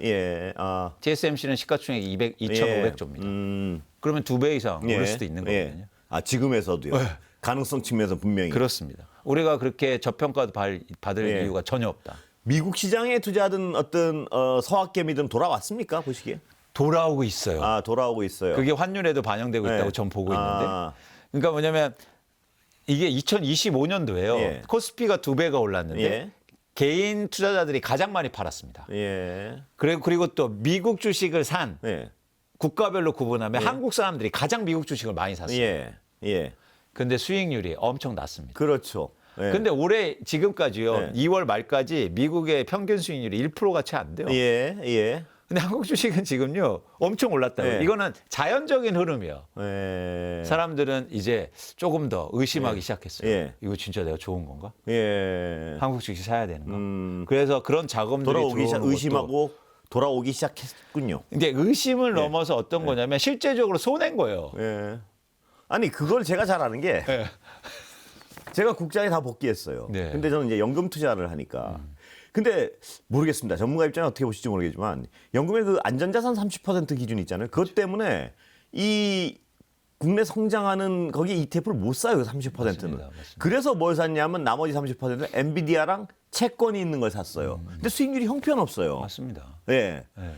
Speaker 2: TSMC는 시가총액이 2,500조입니다. 그러면 2배 이상 오를 수도 있는 거거든요.
Speaker 1: 지금에서도요. 가능성 측면에서 분명히.
Speaker 2: 그렇습니다. 우리가 그렇게 저평가도 받을 이유가 전혀 없다.
Speaker 1: 미국 시장에 투자하던 어떤 서학개미들은 돌아왔습니까? 보시기에?
Speaker 2: 돌아오고 있어요.
Speaker 1: 돌아오고 있어요.
Speaker 2: 그게 환율에도 반영되고 있다고 전 보고 있는데. 그러니까 뭐냐면 이게 2025년도에요. 코스피가 2배가 올랐는데 개인 투자자들이 가장 많이 팔았습니다. 그리고 또 미국 주식을 산 국가별로 구분하면 한국 사람들이 가장 미국 주식을 많이 샀어요. 근데 수익률이 엄청 낮습니다.
Speaker 1: 그렇죠. 예.
Speaker 2: 근데 올해 지금까지요.
Speaker 1: 예.
Speaker 2: 2월 말까지 미국의 평균 수익률이 1%가 채 안 돼요.
Speaker 1: 예, 예.
Speaker 2: 근데 한국 주식은 지금요. 엄청 올랐다고.
Speaker 1: 예.
Speaker 2: 이거는 자연적인 흐름이에요.
Speaker 1: 예.
Speaker 2: 사람들은 이제 조금 더 의심하기 시작했어요.
Speaker 1: 예.
Speaker 2: 이거 진짜 내가 좋은 건가?
Speaker 1: 예.
Speaker 2: 한국 주식 사야 되는가? 그래서 그런 자금들이
Speaker 1: 돌아오기
Speaker 2: 들어오는 것도
Speaker 1: 의심하고 돌아오기 시작했군요.
Speaker 2: 근데 의심을 넘어서 어떤 거냐면 실제적으로 손해인 거예요.
Speaker 1: 예. 아니 그걸 제가 잘 아는 게
Speaker 2: 예.
Speaker 1: 제가 국장에 다 복귀했어요.
Speaker 2: 네.
Speaker 1: 근데 저는 이제 연금 투자를 하니까. 근데 모르겠습니다. 전문가 입장에 어떻게 보실지 모르겠지만 연금의 그 안전자산 30% 기준 있잖아요. 그것 때문에 이 국내 성장하는 거기 ETF를 못 사요. 30%는.
Speaker 2: 맞습니다.
Speaker 1: 그래서 뭘 샀냐면 나머지 30%는 엔비디아랑 채권이 있는 걸 샀어요. 근데 수익률이 형편없어요.
Speaker 2: 맞습니다.
Speaker 1: 예.
Speaker 2: 예.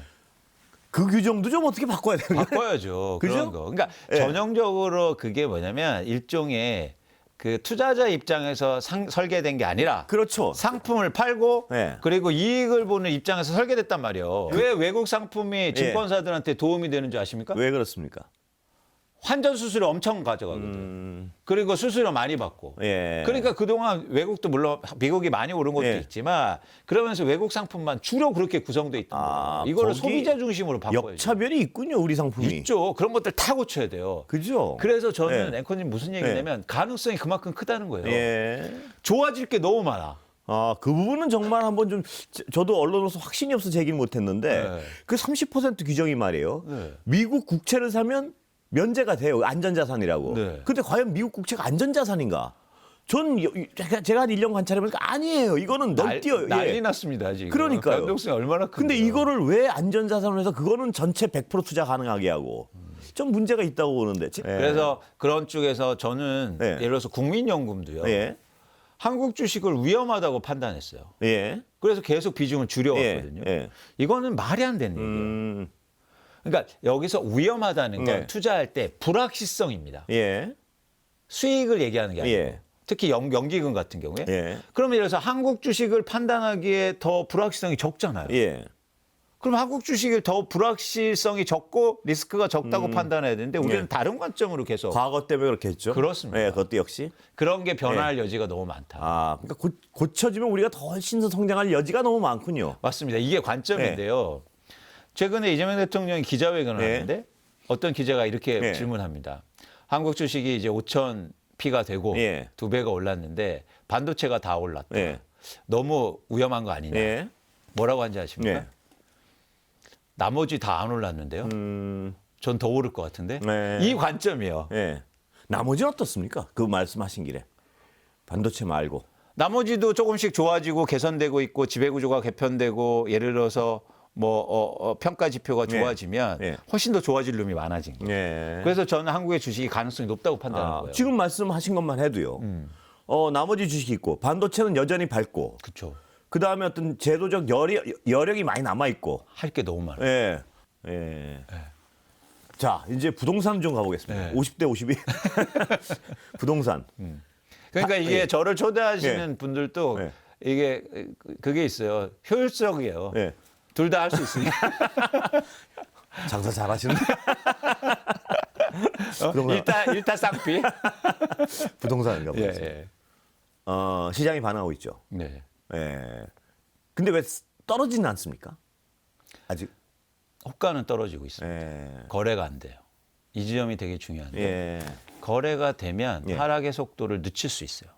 Speaker 1: 그 규정도 좀 어떻게 바꿔야 되는 거예요?
Speaker 2: 바꿔야죠.
Speaker 1: 그죠?
Speaker 2: 그런 거. 그러니까
Speaker 1: 예.
Speaker 2: 전형적으로 그게 뭐냐면 일종의 그 투자자 입장에서 설계된 게 아니라
Speaker 1: 그렇죠.
Speaker 2: 상품을 팔고
Speaker 1: 네.
Speaker 2: 그리고 이익을 보는 입장에서 설계됐단 말이에요. 왜 외국 상품이 증권사들한테 도움이 되는 줄 아십니까?
Speaker 1: 왜 그렇습니까?
Speaker 2: 환전 수수료 엄청 가져가거든. 그리고 수수료 많이 받고.
Speaker 1: 예.
Speaker 2: 그러니까 그동안 외국도 물론 미국이 많이 오른 것도
Speaker 1: 예.
Speaker 2: 있지만 그러면서 외국 상품만 주로 그렇게 구성돼 있던 거예요. 이거를
Speaker 1: 거기
Speaker 2: 소비자 중심으로 바꿔야죠.
Speaker 1: 역차별이 있군요, 우리 상품이.
Speaker 2: 있죠. 그런 것들 다 고쳐야 돼요.
Speaker 1: 그죠?
Speaker 2: 그래서 저는
Speaker 1: 예.
Speaker 2: 앵커님 무슨 얘기냐면 가능성이 그만큼 크다는 거예요.
Speaker 1: 예.
Speaker 2: 좋아질 게 너무 많아.
Speaker 1: 아, 그 부분은 정말 한번 좀 저도 언론으로서 확신이 없어서 제기를 못 했는데
Speaker 2: 네.
Speaker 1: 그 30% 규정이 말이에요.
Speaker 2: 네.
Speaker 1: 미국 국채를 사면 면제가 돼요. 안전자산이라고.
Speaker 2: 네.
Speaker 1: 근데 과연 미국 국채가 안전자산인가? 전 제가 한 1년 관찰해보니까 아니에요. 이거는 널뛰어요.
Speaker 2: 난리
Speaker 1: 예.
Speaker 2: 났습니다, 지금.
Speaker 1: 그러니까요.
Speaker 2: 변동성이 얼마나 큰데.
Speaker 1: 근데 이거를 왜 안전자산으로 해서 그거는 전체 100% 투자 가능하게 하고 좀 문제가 있다고 보는데.
Speaker 2: 그래서 그런 쪽에서 저는
Speaker 1: 예.
Speaker 2: 예를 들어서 국민연금도요.
Speaker 1: 예.
Speaker 2: 한국 주식을 위험하다고 판단했어요.
Speaker 1: 예.
Speaker 2: 그래서 계속 비중을 줄여왔거든요.
Speaker 1: 예. 예.
Speaker 2: 이거는 말이 안 되는 얘기예요. 그러니까 여기서 위험하다는 건
Speaker 1: 예.
Speaker 2: 투자할 때 불확실성입니다.
Speaker 1: 예.
Speaker 2: 수익을 얘기하는 게 아니고
Speaker 1: 예.
Speaker 2: 특히 연기금 같은 경우에
Speaker 1: 예.
Speaker 2: 그러면 예를 들어서 한국 주식을 판단하기에 더 불확실성이 적잖아요.
Speaker 1: 예.
Speaker 2: 그럼 한국 주식을 더 불확실성이 적고 리스크가 적다고 판단해야 되는데 우리는
Speaker 1: 예.
Speaker 2: 다른 관점으로 계속
Speaker 1: 과거 때문에 그렇게 했죠.
Speaker 2: 그렇습니다.
Speaker 1: 예, 그것도 역시.
Speaker 2: 그런 게 변화할 여지가 너무 많다.
Speaker 1: 아, 그러니까 고쳐지면 우리가 더 훨씬 더 성장할 여지가 너무 많군요.
Speaker 2: 맞습니다. 이게 관점인데요. 최근에 이재명 대통령이 기자회견을
Speaker 1: 네.
Speaker 2: 하는데 어떤 기자가 이렇게
Speaker 1: 네.
Speaker 2: 질문합니다. 한국 주식이 이제 5천 P가 되고
Speaker 1: 예.
Speaker 2: 2배가 올랐는데 반도체가 다 올랐다.
Speaker 1: 예.
Speaker 2: 너무 위험한 거 아니냐.
Speaker 1: 예.
Speaker 2: 뭐라고 한지 아십니까?
Speaker 1: 예.
Speaker 2: 나머지 다 안 올랐는데요. 전 더 오를 것 같은데.
Speaker 1: 네.
Speaker 2: 이 관점이에요.
Speaker 1: 예. 나머지는 어떻습니까? 그 말씀하신 길에. 반도체 말고.
Speaker 2: 나머지도 조금씩 좋아지고 개선되고 있고 지배구조가 개편되고 예를 들어서 뭐 평가 지표가 좋아지면
Speaker 1: 예.
Speaker 2: 훨씬 더 좋아질 놈이 많아진 거예요.
Speaker 1: 예.
Speaker 2: 그래서 저는 한국의 주식이 가능성이 높다고 판단하는 거예요.
Speaker 1: 지금 말씀하신 것만 해도요. 나머지 주식이 있고 반도체는 여전히 밝고
Speaker 2: 그렇죠.
Speaker 1: 그다음에 어떤 제도적 여력이 많이 남아 있고.
Speaker 2: 할 게 너무 많아요.
Speaker 1: 예. 예. 자, 이제 부동산 좀 가보겠습니다.
Speaker 2: 네.
Speaker 1: 50대 52. 부동산.
Speaker 2: 그러니까 이게
Speaker 1: 예.
Speaker 2: 저를 초대하시는 분들도
Speaker 1: 예.
Speaker 2: 이게 그게 있어요. 효율적이에요.
Speaker 1: 예.
Speaker 2: 둘 다 할 수 있으니까.
Speaker 1: 장사 잘하시는데.
Speaker 2: 일타 쌍피.
Speaker 1: 부동산인가
Speaker 2: 예,
Speaker 1: 보겠습니다.
Speaker 2: 예.
Speaker 1: 시장이 반응하고 있죠.
Speaker 2: 네.
Speaker 1: 예. 근데 왜 떨어지는 않습니까? 아직.
Speaker 2: 호가는 떨어지고 있습니다.
Speaker 1: 예.
Speaker 2: 거래가 안 돼요. 이 지점이 되게 중요한데
Speaker 1: 예.
Speaker 2: 거래가 되면
Speaker 1: 예.
Speaker 2: 하락의 속도를 늦출 수 있어요.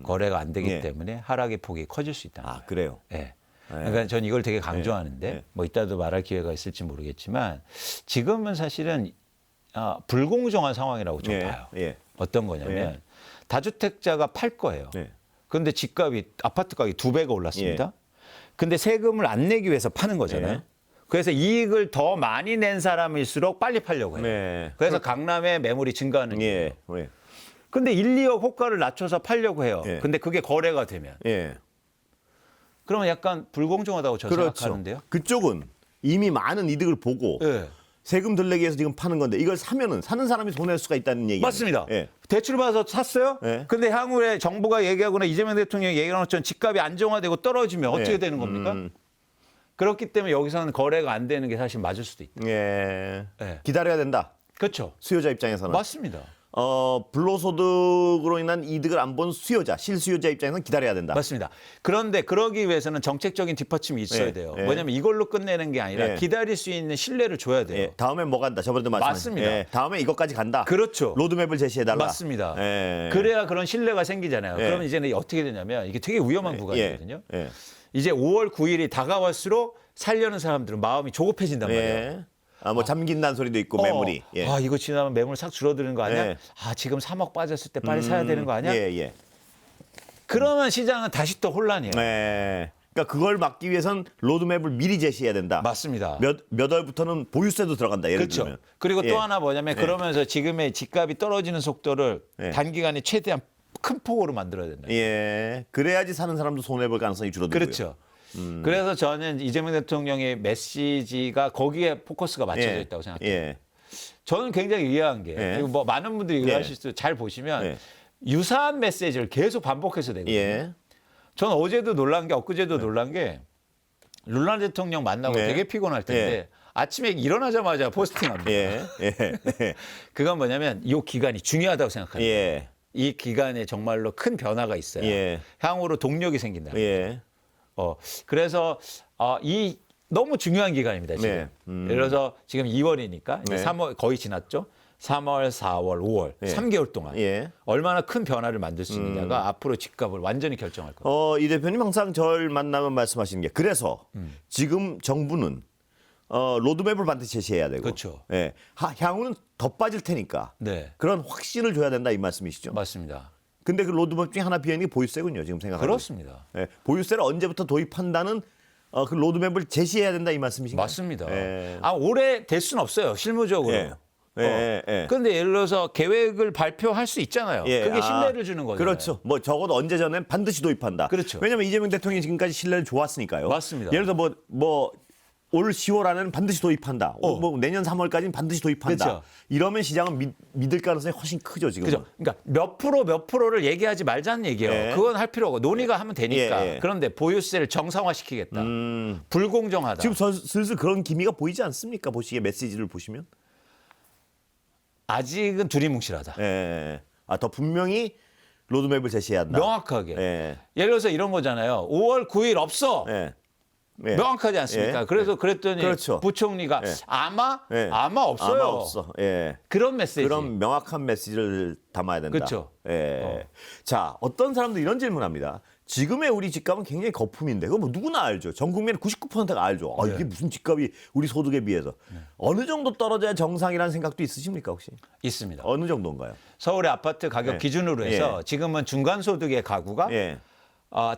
Speaker 2: 거래가 안 되기
Speaker 1: 예.
Speaker 2: 때문에 하락의 폭이 커질 수 있다.
Speaker 1: 아, 그래요.
Speaker 2: 예. 그러니까 전 이걸 되게 강조하는데
Speaker 1: 예.
Speaker 2: 뭐 이따도 말할 기회가 있을지 모르겠지만 지금은 사실은 불공정한 상황이라고 좀
Speaker 1: 예.
Speaker 2: 봐요.
Speaker 1: 예.
Speaker 2: 어떤 거냐면 다주택자가 팔 거예요.
Speaker 1: 예.
Speaker 2: 그런데 집값이 아파트 가격이 2배가 올랐습니다. 근데 세금을 안 내기 위해서 파는 거잖아요.
Speaker 1: 예.
Speaker 2: 그래서 이익을 더 많이 낸 사람일수록 빨리 팔려고 해요.
Speaker 1: 네.
Speaker 2: 그래서 강남의 매물이 증가하는 거예요.
Speaker 1: 예. 예.
Speaker 2: 근데 1, 2억 호가를 낮춰서 팔려고 해요.
Speaker 1: 예.
Speaker 2: 근데 그게 거래가 되면
Speaker 1: 예.
Speaker 2: 그러면 약간 불공정하다고 저는 생각하는데요.
Speaker 1: 그쪽은 이미 많은 이득을 보고
Speaker 2: 예.
Speaker 1: 세금 덜 내기 위해서 지금 파는 건데 이걸 사면은 사는 사람이 손해낼 수가 있다는 얘기.
Speaker 2: 맞습니다.
Speaker 1: 예.
Speaker 2: 대출 받아서 샀어요.
Speaker 1: 예.
Speaker 2: 근데 향후에 정부가 얘기하거나 이재명 대통령이 얘기하는 것처럼 집값이 안정화되고 떨어지면 어떻게
Speaker 1: 예.
Speaker 2: 되는 겁니까? 그렇기 때문에 여기서는 거래가 안 되는 게 사실 맞을 수도 있다.
Speaker 1: 예.
Speaker 2: 예.
Speaker 1: 기다려야 된다.
Speaker 2: 그렇죠.
Speaker 1: 수요자 입장에서는.
Speaker 2: 맞습니다.
Speaker 1: 불로소득으로 인한 이득을 안 본 수요자, 실수요자 입장에서는 기다려야 된다.
Speaker 2: 맞습니다. 그런데 그러기 위해서는 정책적인 뒷받침이 있어야 돼요. 왜냐하면 이걸로 끝내는 게 아니라 기다릴 수 있는 신뢰를 줘야 돼요.
Speaker 1: 다음에 뭐 간다. 저번에도 말씀하신.
Speaker 2: 맞습니다.
Speaker 1: 다음에 이것까지 간다.
Speaker 2: 그렇죠.
Speaker 1: 로드맵을 제시해달라.
Speaker 2: 맞습니다. 그래야 그런 신뢰가 생기잖아요. 그러면 이제는 어떻게 되냐면 이게 되게 위험한 구간이거든요. 이제 5월 9일이 다가갈수록 살려는 사람들은 마음이 조급해진단 말이에요.
Speaker 1: 뭐 잠긴다는 소리도 있고 매물이.
Speaker 2: 아 이거 지나면 매물 싹 줄어드는 거 아니야? 아 지금 3억 빠졌을 때 빨리 사야 되는 거 아니야? 그러면 시장은 다시 또 혼란이에요.
Speaker 1: 그러니까 그걸 막기 위해선 로드맵을 미리 제시해야 된다.
Speaker 2: 맞습니다.
Speaker 1: 몇 월부터는 보유세도 들어간다. 예를
Speaker 2: 그렇죠.
Speaker 1: 들면.
Speaker 2: 그리고 또 하나 뭐냐면 그러면서 지금의 집값이 떨어지는 속도를 단기간에 최대한 큰 폭으로 만들어야 된다.
Speaker 1: 그래야지 사는 사람도 손해 볼 가능성이 줄어들고요.
Speaker 2: 그렇죠. 그래서 저는 이재명 대통령의 메시지가 거기에 포커스가 맞춰져 있다고 생각해요. 저는 굉장히 의아한 게 그리고 뭐 많은 분들이 의아하실 수 잘 보시면 유사한 메시지를 계속 반복해서 내거든요. 저는 어제도 놀란 게 엊그제도 놀란 게 룰라 대통령 만나고 되게 피곤할 텐데 아침에 일어나자마자 포스팅합니다. 그건 뭐냐면 이 기간이 중요하다고 생각합니다. 이 기간에 정말로 큰 변화가 있어요. 향후로 동력이 생긴다. 그래서 이 너무 중요한 기간입니다. 지금. 예를 들어서 지금 2월이니까 이제 3월 거의 지났죠. 3월, 4월, 5월 3개월 동안 얼마나 큰 변화를 만들 수 있느냐가 앞으로 집값을 완전히 결정할 겁니다.
Speaker 1: 이 대표님 항상 저를 만나면 말씀하시는 게 그래서 지금 정부는 로드맵을 반드시 제시해야 되고
Speaker 2: 그렇죠.
Speaker 1: 향후는 더 빠질 테니까 그런 확신을 줘야 된다 이 말씀이시죠?
Speaker 2: 맞습니다.
Speaker 1: 근데 그 로드맵 중에 하나 비어있는 게 보유세군요. 지금 생각하면.
Speaker 2: 그렇습니다.
Speaker 1: 보유세를 언제부터 도입한다는 그 로드맵을 제시해야 된다 이 말씀이신가요?
Speaker 2: 맞습니다. 올해 될 수는 없어요. 실무적으로. 그런데 예를 들어서 계획을 발표할 수 있잖아요. 그게 신뢰를 주는 거죠.
Speaker 1: 그렇죠. 뭐 적어도 언제 전엔 반드시 도입한다.
Speaker 2: 그렇죠.
Speaker 1: 왜냐하면 이재명 대통령이 지금까지 신뢰를 줘왔으니까요.
Speaker 2: 맞습니다.
Speaker 1: 예를 들어 올 10월 안에는 반드시 도입한다. 뭐 내년 3월까지는 반드시 도입한다.
Speaker 2: 그렇죠.
Speaker 1: 이러면 시장은 믿을 가능성이 훨씬 크죠 지금.
Speaker 2: 그죠. 그러니까 몇 프로를 얘기하지 말자는 얘기예요. 그건 할 필요 없고 논의가 하면 되니까. 그런데 보유세를 정상화시키겠다. 불공정하다.
Speaker 1: 지금 슬슬 그런 기미가 보이지 않습니까? 보시기에 메시지를 보시면.
Speaker 2: 아직은 두리뭉실하다.
Speaker 1: 더 분명히 로드맵을 제시해야 한다.
Speaker 2: 명확하게. 예를 들어서 이런 거잖아요. 5월 9일 없어. 명확하지 않습니까? 그래서 그랬더니
Speaker 1: 그렇죠.
Speaker 2: 부총리가 아마 없어요.
Speaker 1: 아마 없어.
Speaker 2: 그런 메시지.
Speaker 1: 그런 명확한 메시지를 담아야 된다.
Speaker 2: 그렇죠.
Speaker 1: 자, 어떤 사람도 이런 질문합니다. 지금의 우리 집값은 굉장히 거품인데 그거 뭐 누구나 알죠. 전 국민의 99%가 알죠. 이게 무슨 집값이 우리 소득에 비해서 어느 정도 떨어져야 정상이라는 생각도 있으십니까 혹시?
Speaker 2: 있습니다.
Speaker 1: 어느 정도인가요?
Speaker 2: 서울의 아파트 가격 기준으로 해서 지금은 중간소득의 가구가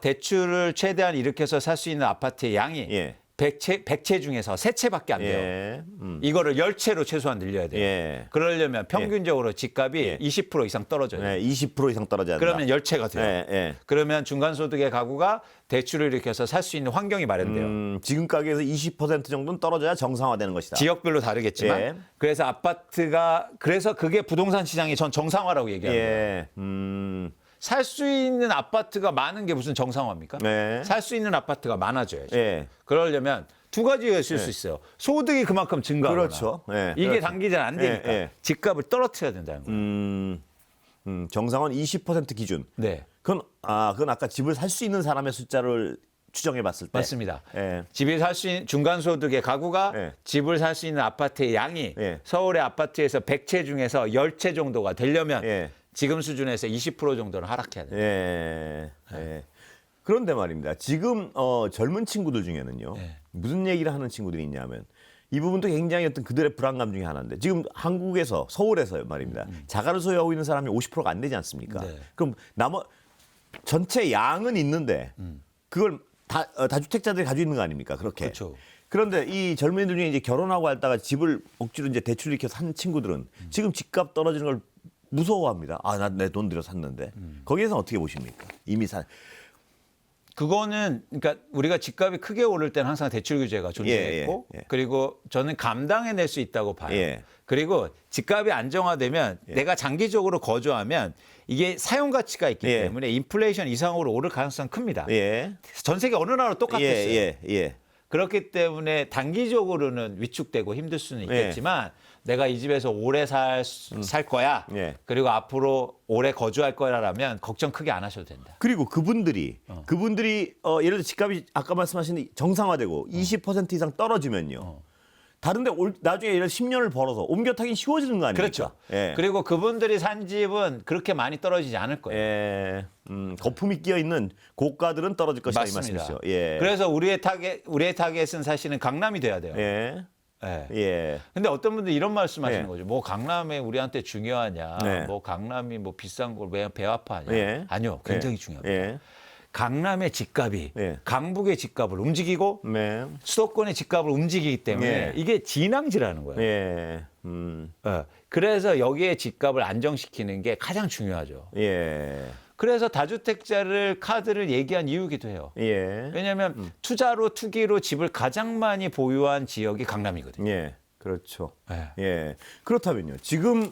Speaker 2: 대출을 최대한 일으켜서 살 수 있는 아파트의 양이 100채 중에서 3채밖에 안 돼요. 이거를 10채로 최소한 늘려야 돼요. 그러려면 평균적으로 집값이 20% 이상 떨어져요.
Speaker 1: 20% 이상 떨어져야 된다.
Speaker 2: 그러면 10채가 돼요. 그러면 중간소득의 가구가 대출을 일으켜서 살 수 있는 환경이 마련돼요.
Speaker 1: 지금 가격에서 20% 정도는 떨어져야 정상화되는 것이다.
Speaker 2: 지역별로 다르겠지만 그래서 아파트가 그래서 그게 부동산 시장의 전 정상화라고 얘기합니다. 살 수 있는 아파트가 많은 게 무슨 정상화입니까? 살 수 있는 아파트가 많아져야죠. 그러려면 두 가지가 있을 수 있어요. 소득이 그만큼 증가하거나
Speaker 1: 그렇죠.
Speaker 2: 이게
Speaker 1: 그렇죠.
Speaker 2: 단기간 안 되니까 집값을 떨어뜨려야 된다는 거예요.
Speaker 1: 정상은 20% 기준. 그건 아까 집을 살 수 있는 사람의 숫자를 추정해 봤을 때.
Speaker 2: 맞습니다. 집을 살 수 있는 중간소득의 가구가 집을 살 수 있는 아파트의 양이 서울의 아파트에서 100채 중에서 10채 정도가 되려면 지금 수준에서 20% 정도는 하락해야 돼요.
Speaker 1: 그런데 말입니다. 지금 젊은 친구들 중에는요. 무슨 얘기를 하는 친구들이 있냐면 이 부분도 굉장히 어떤 그들의 불안감 중에 하나인데 지금 한국에서 서울에서 말입니다. 자가를 소유하고 있는 사람이 50%가 안 되지 않습니까? 그럼 전체 양은 있는데 그걸 다주택자들이 가지고 있는 거 아닙니까? 그렇게.
Speaker 2: 그렇죠.
Speaker 1: 그런데 이 젊은이들 중에 이제 결혼하고 했다가 집을 억지로 이제 대출 일으켜서 산 친구들은 지금 집값 떨어지는 걸 무서워합니다. 나 내 돈 들여 샀는데. 거기에서 어떻게 보십니까? 이미
Speaker 2: 그거는 그러니까 우리가 집값이 크게 오를 때는 항상 대출 규제가 존재했고 그리고 저는 감당해낼 수 있다고 봐요. 그리고 집값이 안정화되면 내가 장기적으로 거주하면 이게 사용 가치가 있기 때문에 인플레이션 이상으로 오를 가능성은 큽니다. 전 세계 어느 나라도 똑같았어요. 그렇기 때문에 단기적으로는 위축되고 힘들 수는 있겠지만 내가 이 집에서 오래 살 거야. 그리고 앞으로 오래 거주할 거라면 걱정 크게 안 하셔도 된다.
Speaker 1: 그리고 그분들이 예를 들어 집값이 아까 말씀하신 정상화되고 20% 이상 떨어지면요. 다른데 나중에 예를 들어 10년을 벌어서 옮겨 타긴 쉬워지는 거 아닙니까?
Speaker 2: 그렇죠. 그리고 그분들이 산 집은 그렇게 많이 떨어지지 않을 거예요.
Speaker 1: 거품이 끼어 있는 고가들은 떨어질 것이다 이
Speaker 2: 맞습니다.
Speaker 1: 말씀이시죠.
Speaker 2: 그래서 우리의 타겟은 사실은 강남이 돼야 돼요. 근데 어떤 분들 이런 말씀하시는 거죠. 뭐 강남에 우리한테 중요하냐? 뭐 강남이 뭐 비싼 걸 왜 배 아파하냐? 아니요, 굉장히 중요합니다. 강남의 집값이 강북의 집값을 움직이고 수도권의 집값을 움직이기 때문에 이게 진앙지라는 거예요. 그래서 여기에 집값을 안정시키는 게 가장 중요하죠. 그래서 다주택자를 카드를 얘기한 이유기도 해요. 왜냐하면 투기로 집을 가장 많이 보유한 지역이 강남이거든요.
Speaker 1: 그렇죠. 그렇다면요. 지금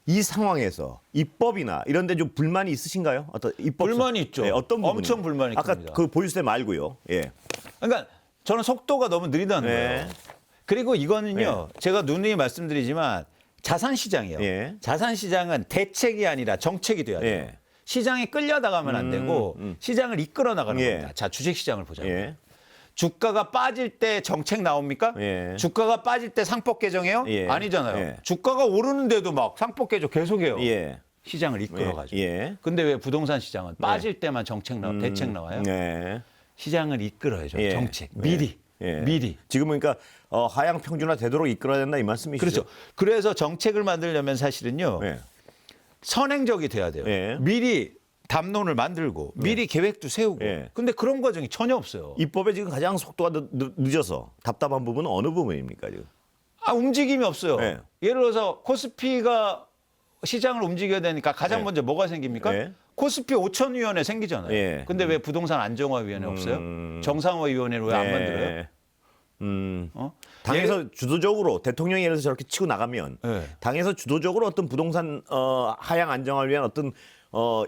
Speaker 1: 이 상황에서 입법이나 이런 데 좀 불만이 있으신가요? 어떤 입법
Speaker 2: 불만이 있죠.
Speaker 1: 어떤 부분이?
Speaker 2: 엄청 불만이
Speaker 1: 아까
Speaker 2: 큽니다.
Speaker 1: 그 보유세 말고요.
Speaker 2: 그러니까 저는 속도가 너무 느리다는 거예요. 그리고 이거는요. 제가 누누이 말씀드리지만 자산 시장이에요. 자산 시장은 대책이 아니라 정책이 돼야 돼요. 시장에 끌려나가면 안 되고 시장을 이끌어 나가는 겁니다. 자, 주식 시장을 보자고요. 주가가 빠질 때 정책 나옵니까? 주가가 빠질 때 상법 개정해요? 아니잖아요. 주가가 오르는데도 막 상법 개정 계속해요. 시장을 이끌어가죠. 근데 왜 부동산 시장은 빠질 때만 대책 나와요? 시장을 이끌어야죠. 정책. 미리.
Speaker 1: 지금 그러니까 하향 평준화 되도록 이끌어야 된다 이 말씀이시죠?
Speaker 2: 그렇죠. 그래서 정책을 만들려면 사실은요. 선행적이 돼야 돼요. 미리 담론을 만들고 미리 계획도 세우고. 근데 그런 과정이 전혀 없어요.
Speaker 1: 입법에 지금 가장 속도가 늦어서 답답한 부분은 어느 부분입니까 지금?
Speaker 2: 움직임이 없어요. 예를 들어서 코스피가 시장을 움직여야 되니까 가장 먼저 뭐가 생깁니까? 코스피 5천위원회 생기잖아요. 근데 왜 부동산 안정화위원회 없어요? 정상화위원회를 왜 안 만들어요?
Speaker 1: 당에서 주도적으로 대통령이 예를 들어서 저렇게 치고 나가면 당에서 주도적으로 어떤 부동산 하향 안정화를 위한 어떤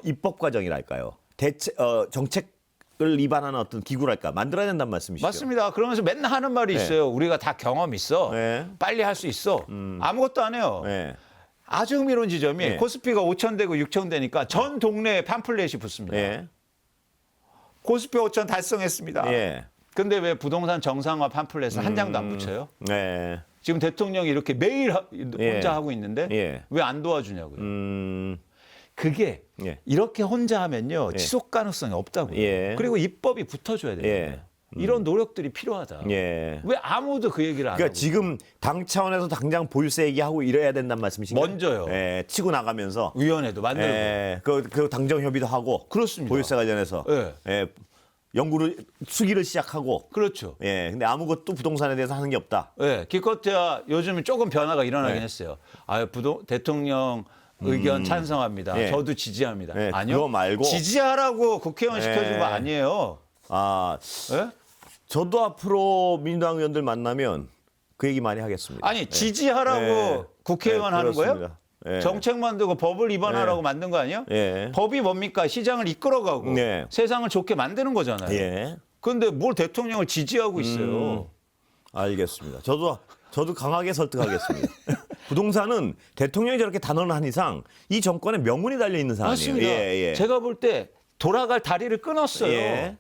Speaker 1: 입법 과정이랄까요? 정책을 위반하는 어떤 기구랄까 만들어야 된다는 말씀이시죠?
Speaker 2: 맞습니다. 그러면서 맨날 하는 말이 있어요. 우리가 다 경험 있어. 빨리 할 수 있어. 아무것도 안 해요. 아주 흥미로운 지점이 코스피가 5천 되고 6천 되니까 전 동네에 팜플렛이 붙습니다. 코스피 5천 달성했습니다. 근데 왜 부동산 정상화 팜플렛은 한 장도 안 붙여요? 지금 대통령이 이렇게 매일 혼자 하고 있는데 왜 안 도와주냐고요. 그게 이렇게 혼자 하면요. 지속 가능성이 없다고요. 그리고 입법이 붙어줘야 돼요. 이런 노력들이 필요하다. 왜 아무도 그 얘기를 안 하고.
Speaker 1: 그러니까 지금 당 차원에서 당장 보유세 얘기하고 이래야 된다는 말씀이신가요?
Speaker 2: 먼저요.
Speaker 1: 치고 나가면서
Speaker 2: 위원회도 만들고.
Speaker 1: 그 당정 협의도 하고.
Speaker 2: 그렇습니다.
Speaker 1: 보유세 관련해서 연구를 수기를 시작하고.
Speaker 2: 그렇죠.
Speaker 1: 근데 아무것도 부동산에 대해서 하는 게 없다.
Speaker 2: 기껏해야 요즘 조금 변화가 일어나긴 했어요. 대통령 의견 찬성합니다. 저도 지지합니다. 아니요.
Speaker 1: 그거 말고
Speaker 2: 지지하라고 국회의원 시켜준 거 아니에요.
Speaker 1: 저도 앞으로 민주당 의원들 만나면 그 얘기 많이 하겠습니다.
Speaker 2: 아니 지지하라고 국회의원 하는 거예요? 정책 만들고 법을 위반하라고 만든 거 아니에요? 법이 뭡니까? 시장을 이끌어가고 세상을 좋게 만드는 거잖아요. 그런데 뭘 대통령을 지지하고 있어요?
Speaker 1: 알겠습니다. 저도 강하게 설득하겠습니다. 부동산은 대통령이 저렇게 단언을 한 이상 이 정권의 명운이 달려 있는 사안이에요.
Speaker 2: 맞습니다. 제가 볼 때 돌아갈 다리를 끊었어요.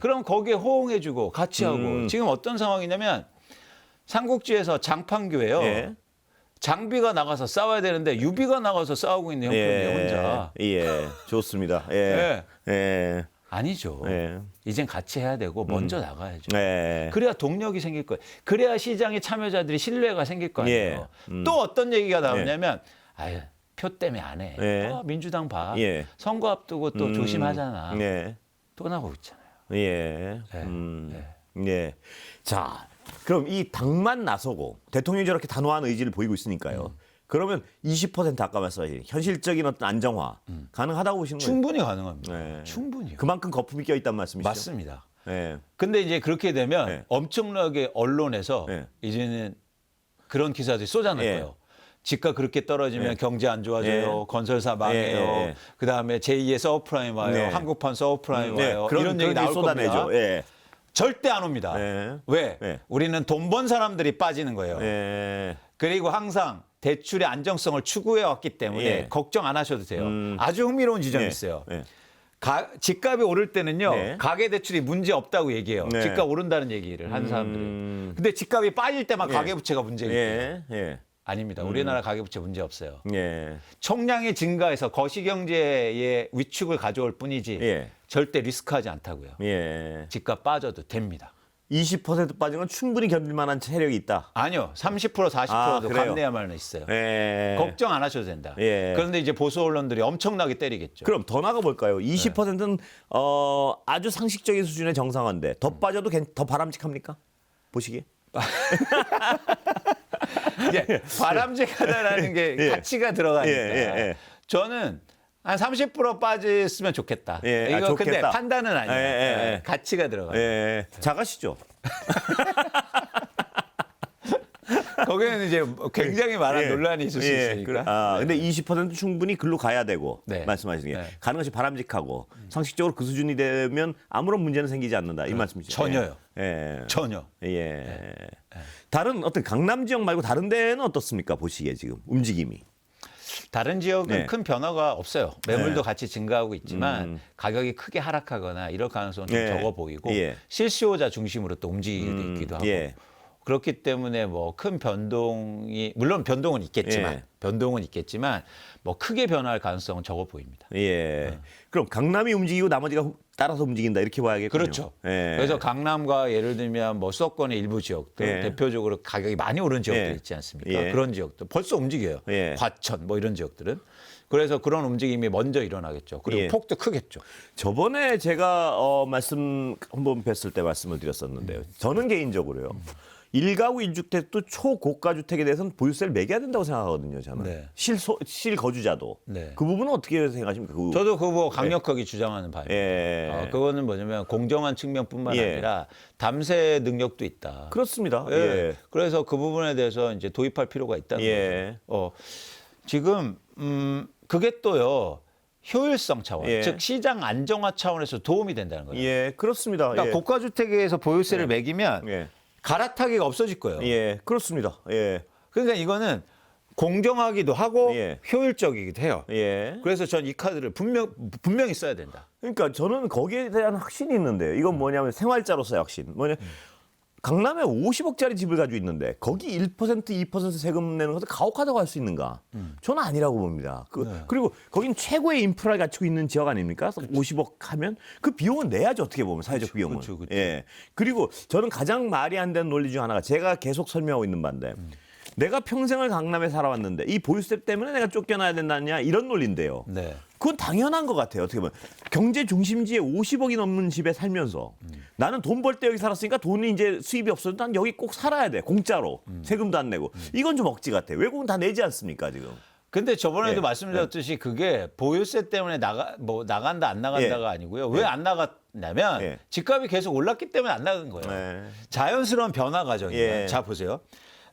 Speaker 2: 그럼 거기에 호응해주고 같이 하고 지금 어떤 상황이냐면 삼국지에서 장판교예요. 장비가 나가서 싸워야 되는데 유비가 나가서 싸우고 있는 형편이에요, 혼자.
Speaker 1: 좋습니다.
Speaker 2: 아니죠. 이젠 같이 해야 되고 먼저 나가야죠. 그래야 동력이 생길 거예요. 그래야 시장의 참여자들이 신뢰가 생길 거 아니에요. 또 어떤 얘기가 나오냐면 표 때문에 안 해. 민주당 봐. 선거 앞두고 또 조심하잖아. 또 나오고 있잖아요.
Speaker 1: 자, 그럼 이 당만 나서고 대통령이 저렇게 단호한 의지를 보이고 있으니까요. 그러면 20% 아까 말씀하신 현실적인 어떤 안정화 가능하다고 보시는 거예요?
Speaker 2: 충분히 가능합니다. 충분히요.
Speaker 1: 그만큼 거품이 껴있단 말씀이시죠?
Speaker 2: 맞습니다. 근데 이제 그렇게 되면 엄청나게 언론에서 이제는 그런 기사들이 쏟아낼 거예요. 집값 그렇게 떨어지면 경제 안 좋아져요. 건설사 망해요. 그다음에 제2의 서브프라임 와요. 한국판 서브프라임 와요. 이런 얘기 나올 겁니다. 절대 안 옵니다.
Speaker 1: 네.
Speaker 2: 왜?
Speaker 1: 네.
Speaker 2: 우리는 돈 번 사람들이 빠지는 거예요.
Speaker 1: 예.
Speaker 2: 그리고 항상 대출의 안정성을 추구해 왔기 때문에
Speaker 1: 예.
Speaker 2: 걱정 안 하셔도 돼요. 아주 흥미로운 지점이
Speaker 1: 예.
Speaker 2: 있어요.
Speaker 1: 예.
Speaker 2: 집값이 오를 때는요,
Speaker 1: 네.
Speaker 2: 가계대출이 문제 없다고 얘기해요.
Speaker 1: 네.
Speaker 2: 집값 오른다는 얘기를 하는 사람들이. 근데 집값이 빠질 때만
Speaker 1: 예.
Speaker 2: 가계부채가 문제일 때.
Speaker 1: 예. 예.
Speaker 2: 아닙니다. 우리나라 가계부채 문제 없어요.
Speaker 1: 예.
Speaker 2: 총량이 증가해서 거시경제의 위축을 가져올 뿐이지
Speaker 1: 예.
Speaker 2: 절대 리스크하지 않다고요.
Speaker 1: 예.
Speaker 2: 집값 빠져도 됩니다.
Speaker 1: 20% 빠진 건 충분히 견딜 만한 체력이 있다.
Speaker 2: 아니요. 30% 40%도
Speaker 1: 그래요?
Speaker 2: 감내야만 있어요.
Speaker 1: 예.
Speaker 2: 걱정 안 하셔도 된다.
Speaker 1: 예.
Speaker 2: 그런데 이제 보수 언론들이 엄청나게 때리겠죠.
Speaker 1: 그럼 더 나가 볼까요? 20%는 아주 상식적인 수준의 정상화인데 더 빠져도 더 바람직합니까? 보시기에.
Speaker 2: 이제 바람직하다라는 게
Speaker 1: 예.
Speaker 2: 가치가 들어가니까
Speaker 1: 예.
Speaker 2: 저는 한 30% 빠졌으면 좋겠다.
Speaker 1: 예.
Speaker 2: 이거 근데
Speaker 1: 좋겠다.
Speaker 2: 판단은 아니에요.
Speaker 1: 예.
Speaker 2: 가치가 들어가요.
Speaker 1: 예. 작아시죠?
Speaker 2: 거기에는 이제 굉장히 많은
Speaker 1: 예.
Speaker 2: 논란이 있을 수 있으니까.
Speaker 1: 근데 20% 충분히 글로 가야 되고
Speaker 2: 네.
Speaker 1: 말씀하시는 게
Speaker 2: 네.
Speaker 1: 가는 것이 바람직하고 상식적으로 그 수준이 되면 아무런 문제는 생기지 않는다 이 말씀이시죠?
Speaker 2: 전혀요.
Speaker 1: 예.
Speaker 2: 전혀.
Speaker 1: 예. 다른 어떤 강남 지역 말고 다른 데는 어떻습니까? 보시기에 지금 움직임이.
Speaker 2: 다른 지역은
Speaker 1: 네.
Speaker 2: 큰 변화가 없어요. 매물도
Speaker 1: 네.
Speaker 2: 같이 증가하고 있지만 가격이 크게 하락하거나 이럴 가능성은 좀
Speaker 1: 예.
Speaker 2: 적어 보이고
Speaker 1: 예.
Speaker 2: 실수요자 중심으로 또 움직이기도 하고
Speaker 1: 예.
Speaker 2: 그렇기 때문에 뭐 큰 변동이 물론 변동은 있겠지만
Speaker 1: 예.
Speaker 2: 뭐 크게 변화할 가능성은 적어 보입니다.
Speaker 1: 예. 그럼 강남이 움직이고 나머지가 따라서 움직인다 이렇게 봐야겠군요.
Speaker 2: 그렇죠.
Speaker 1: 예.
Speaker 2: 그래서 강남과 예를 들면 뭐 수도권의 일부 지역들
Speaker 1: 예.
Speaker 2: 대표적으로 가격이 많이 오른 지역들
Speaker 1: 예.
Speaker 2: 있지 않습니까?
Speaker 1: 예.
Speaker 2: 그런 지역들 벌써 움직여요.
Speaker 1: 예.
Speaker 2: 과천 뭐 이런 지역들은. 그래서 그런 움직임이 먼저 일어나겠죠. 그리고
Speaker 1: 예.
Speaker 2: 폭도 크겠죠.
Speaker 1: 저번에 제가 말씀 한번 뵀을 때 말씀을 드렸었는데요. 저는 개인적으로요. 1가구 1주택도 초고가 주택에 대해서는 보유세를 매겨야 된다고 생각하거든요. 저는.
Speaker 2: 네.
Speaker 1: 실거주자도.
Speaker 2: 네.
Speaker 1: 그 부분은 어떻게 생각하십니까?
Speaker 2: 저도 그거 강력하게 주장하는 바입니다.
Speaker 1: 예.
Speaker 2: 그거는 뭐냐면 공정한 측면뿐만
Speaker 1: 예.
Speaker 2: 아니라 담세 능력도 있다.
Speaker 1: 그렇습니다.
Speaker 2: 예.
Speaker 1: 예.
Speaker 2: 그래서 그 부분에 대해서 이제 도입할 필요가 있다는
Speaker 1: 예.
Speaker 2: 거죠. 지금 그게 또요 효율성 차원,
Speaker 1: 예.
Speaker 2: 즉 시장 안정화 차원에서 도움이 된다는 거예요.
Speaker 1: 예. 그렇습니다.
Speaker 2: 그러니까
Speaker 1: 예.
Speaker 2: 고가 주택에서 보유세를 매기면
Speaker 1: 예.
Speaker 2: 갈아타기가 없어질 거예요.
Speaker 1: 예. 그렇습니다. 예.
Speaker 2: 그러니까 이거는 공정하기도 하고
Speaker 1: 예.
Speaker 2: 효율적이기도 해요.
Speaker 1: 예.
Speaker 2: 그래서 전 이 카드를 분명히 써야 된다.
Speaker 1: 그러니까 저는 거기에 대한 확신이 있는데요. 이건 뭐냐면 생활자로서의 확신. 강남에 50억짜리 집을 가지고 있는데 거기 1% 2% 세금 내는 것을 가혹하다고 할 수 있는가? 저는 아니라고 봅니다. 그리고 거긴 최고의 인프라를 갖추고 있는 지역 아닙니까? 50억 하면 그 비용은 내야죠. 어떻게 보면 사회적 비용은.
Speaker 2: 그렇죠.
Speaker 1: 예. 그리고 저는 가장 말이 안 되는 논리 중 하나가 제가 계속 설명하고 있는 바인데 내가 평생을 강남에 살아왔는데 이 보유세 때문에 내가 쫓겨나야 된다냐 이런 논리인데요.
Speaker 2: 네.
Speaker 1: 그건 당연한 것 같아요. 어떻게 보면 경제 중심지에 50억이 넘는 집에 살면서 나는 돈 벌 때 여기 살았으니까 돈이 이제 수입이 없어도 난 여기 꼭 살아야 돼. 공짜로 세금도 안 내고 이건 좀 억지 같아. 외국은 다 내지 않습니까 지금?
Speaker 2: 근데 저번에도
Speaker 1: 예.
Speaker 2: 말씀드렸듯이 그게 보유세 때문에 나간다 안 나간다가
Speaker 1: 예.
Speaker 2: 아니고요. 왜 안 나갔냐면
Speaker 1: 예.
Speaker 2: 집값이 계속 올랐기 때문에 안 나간 거예요.
Speaker 1: 네.
Speaker 2: 자연스러운 변화 과정이에요.
Speaker 1: 예.
Speaker 2: 자 보세요.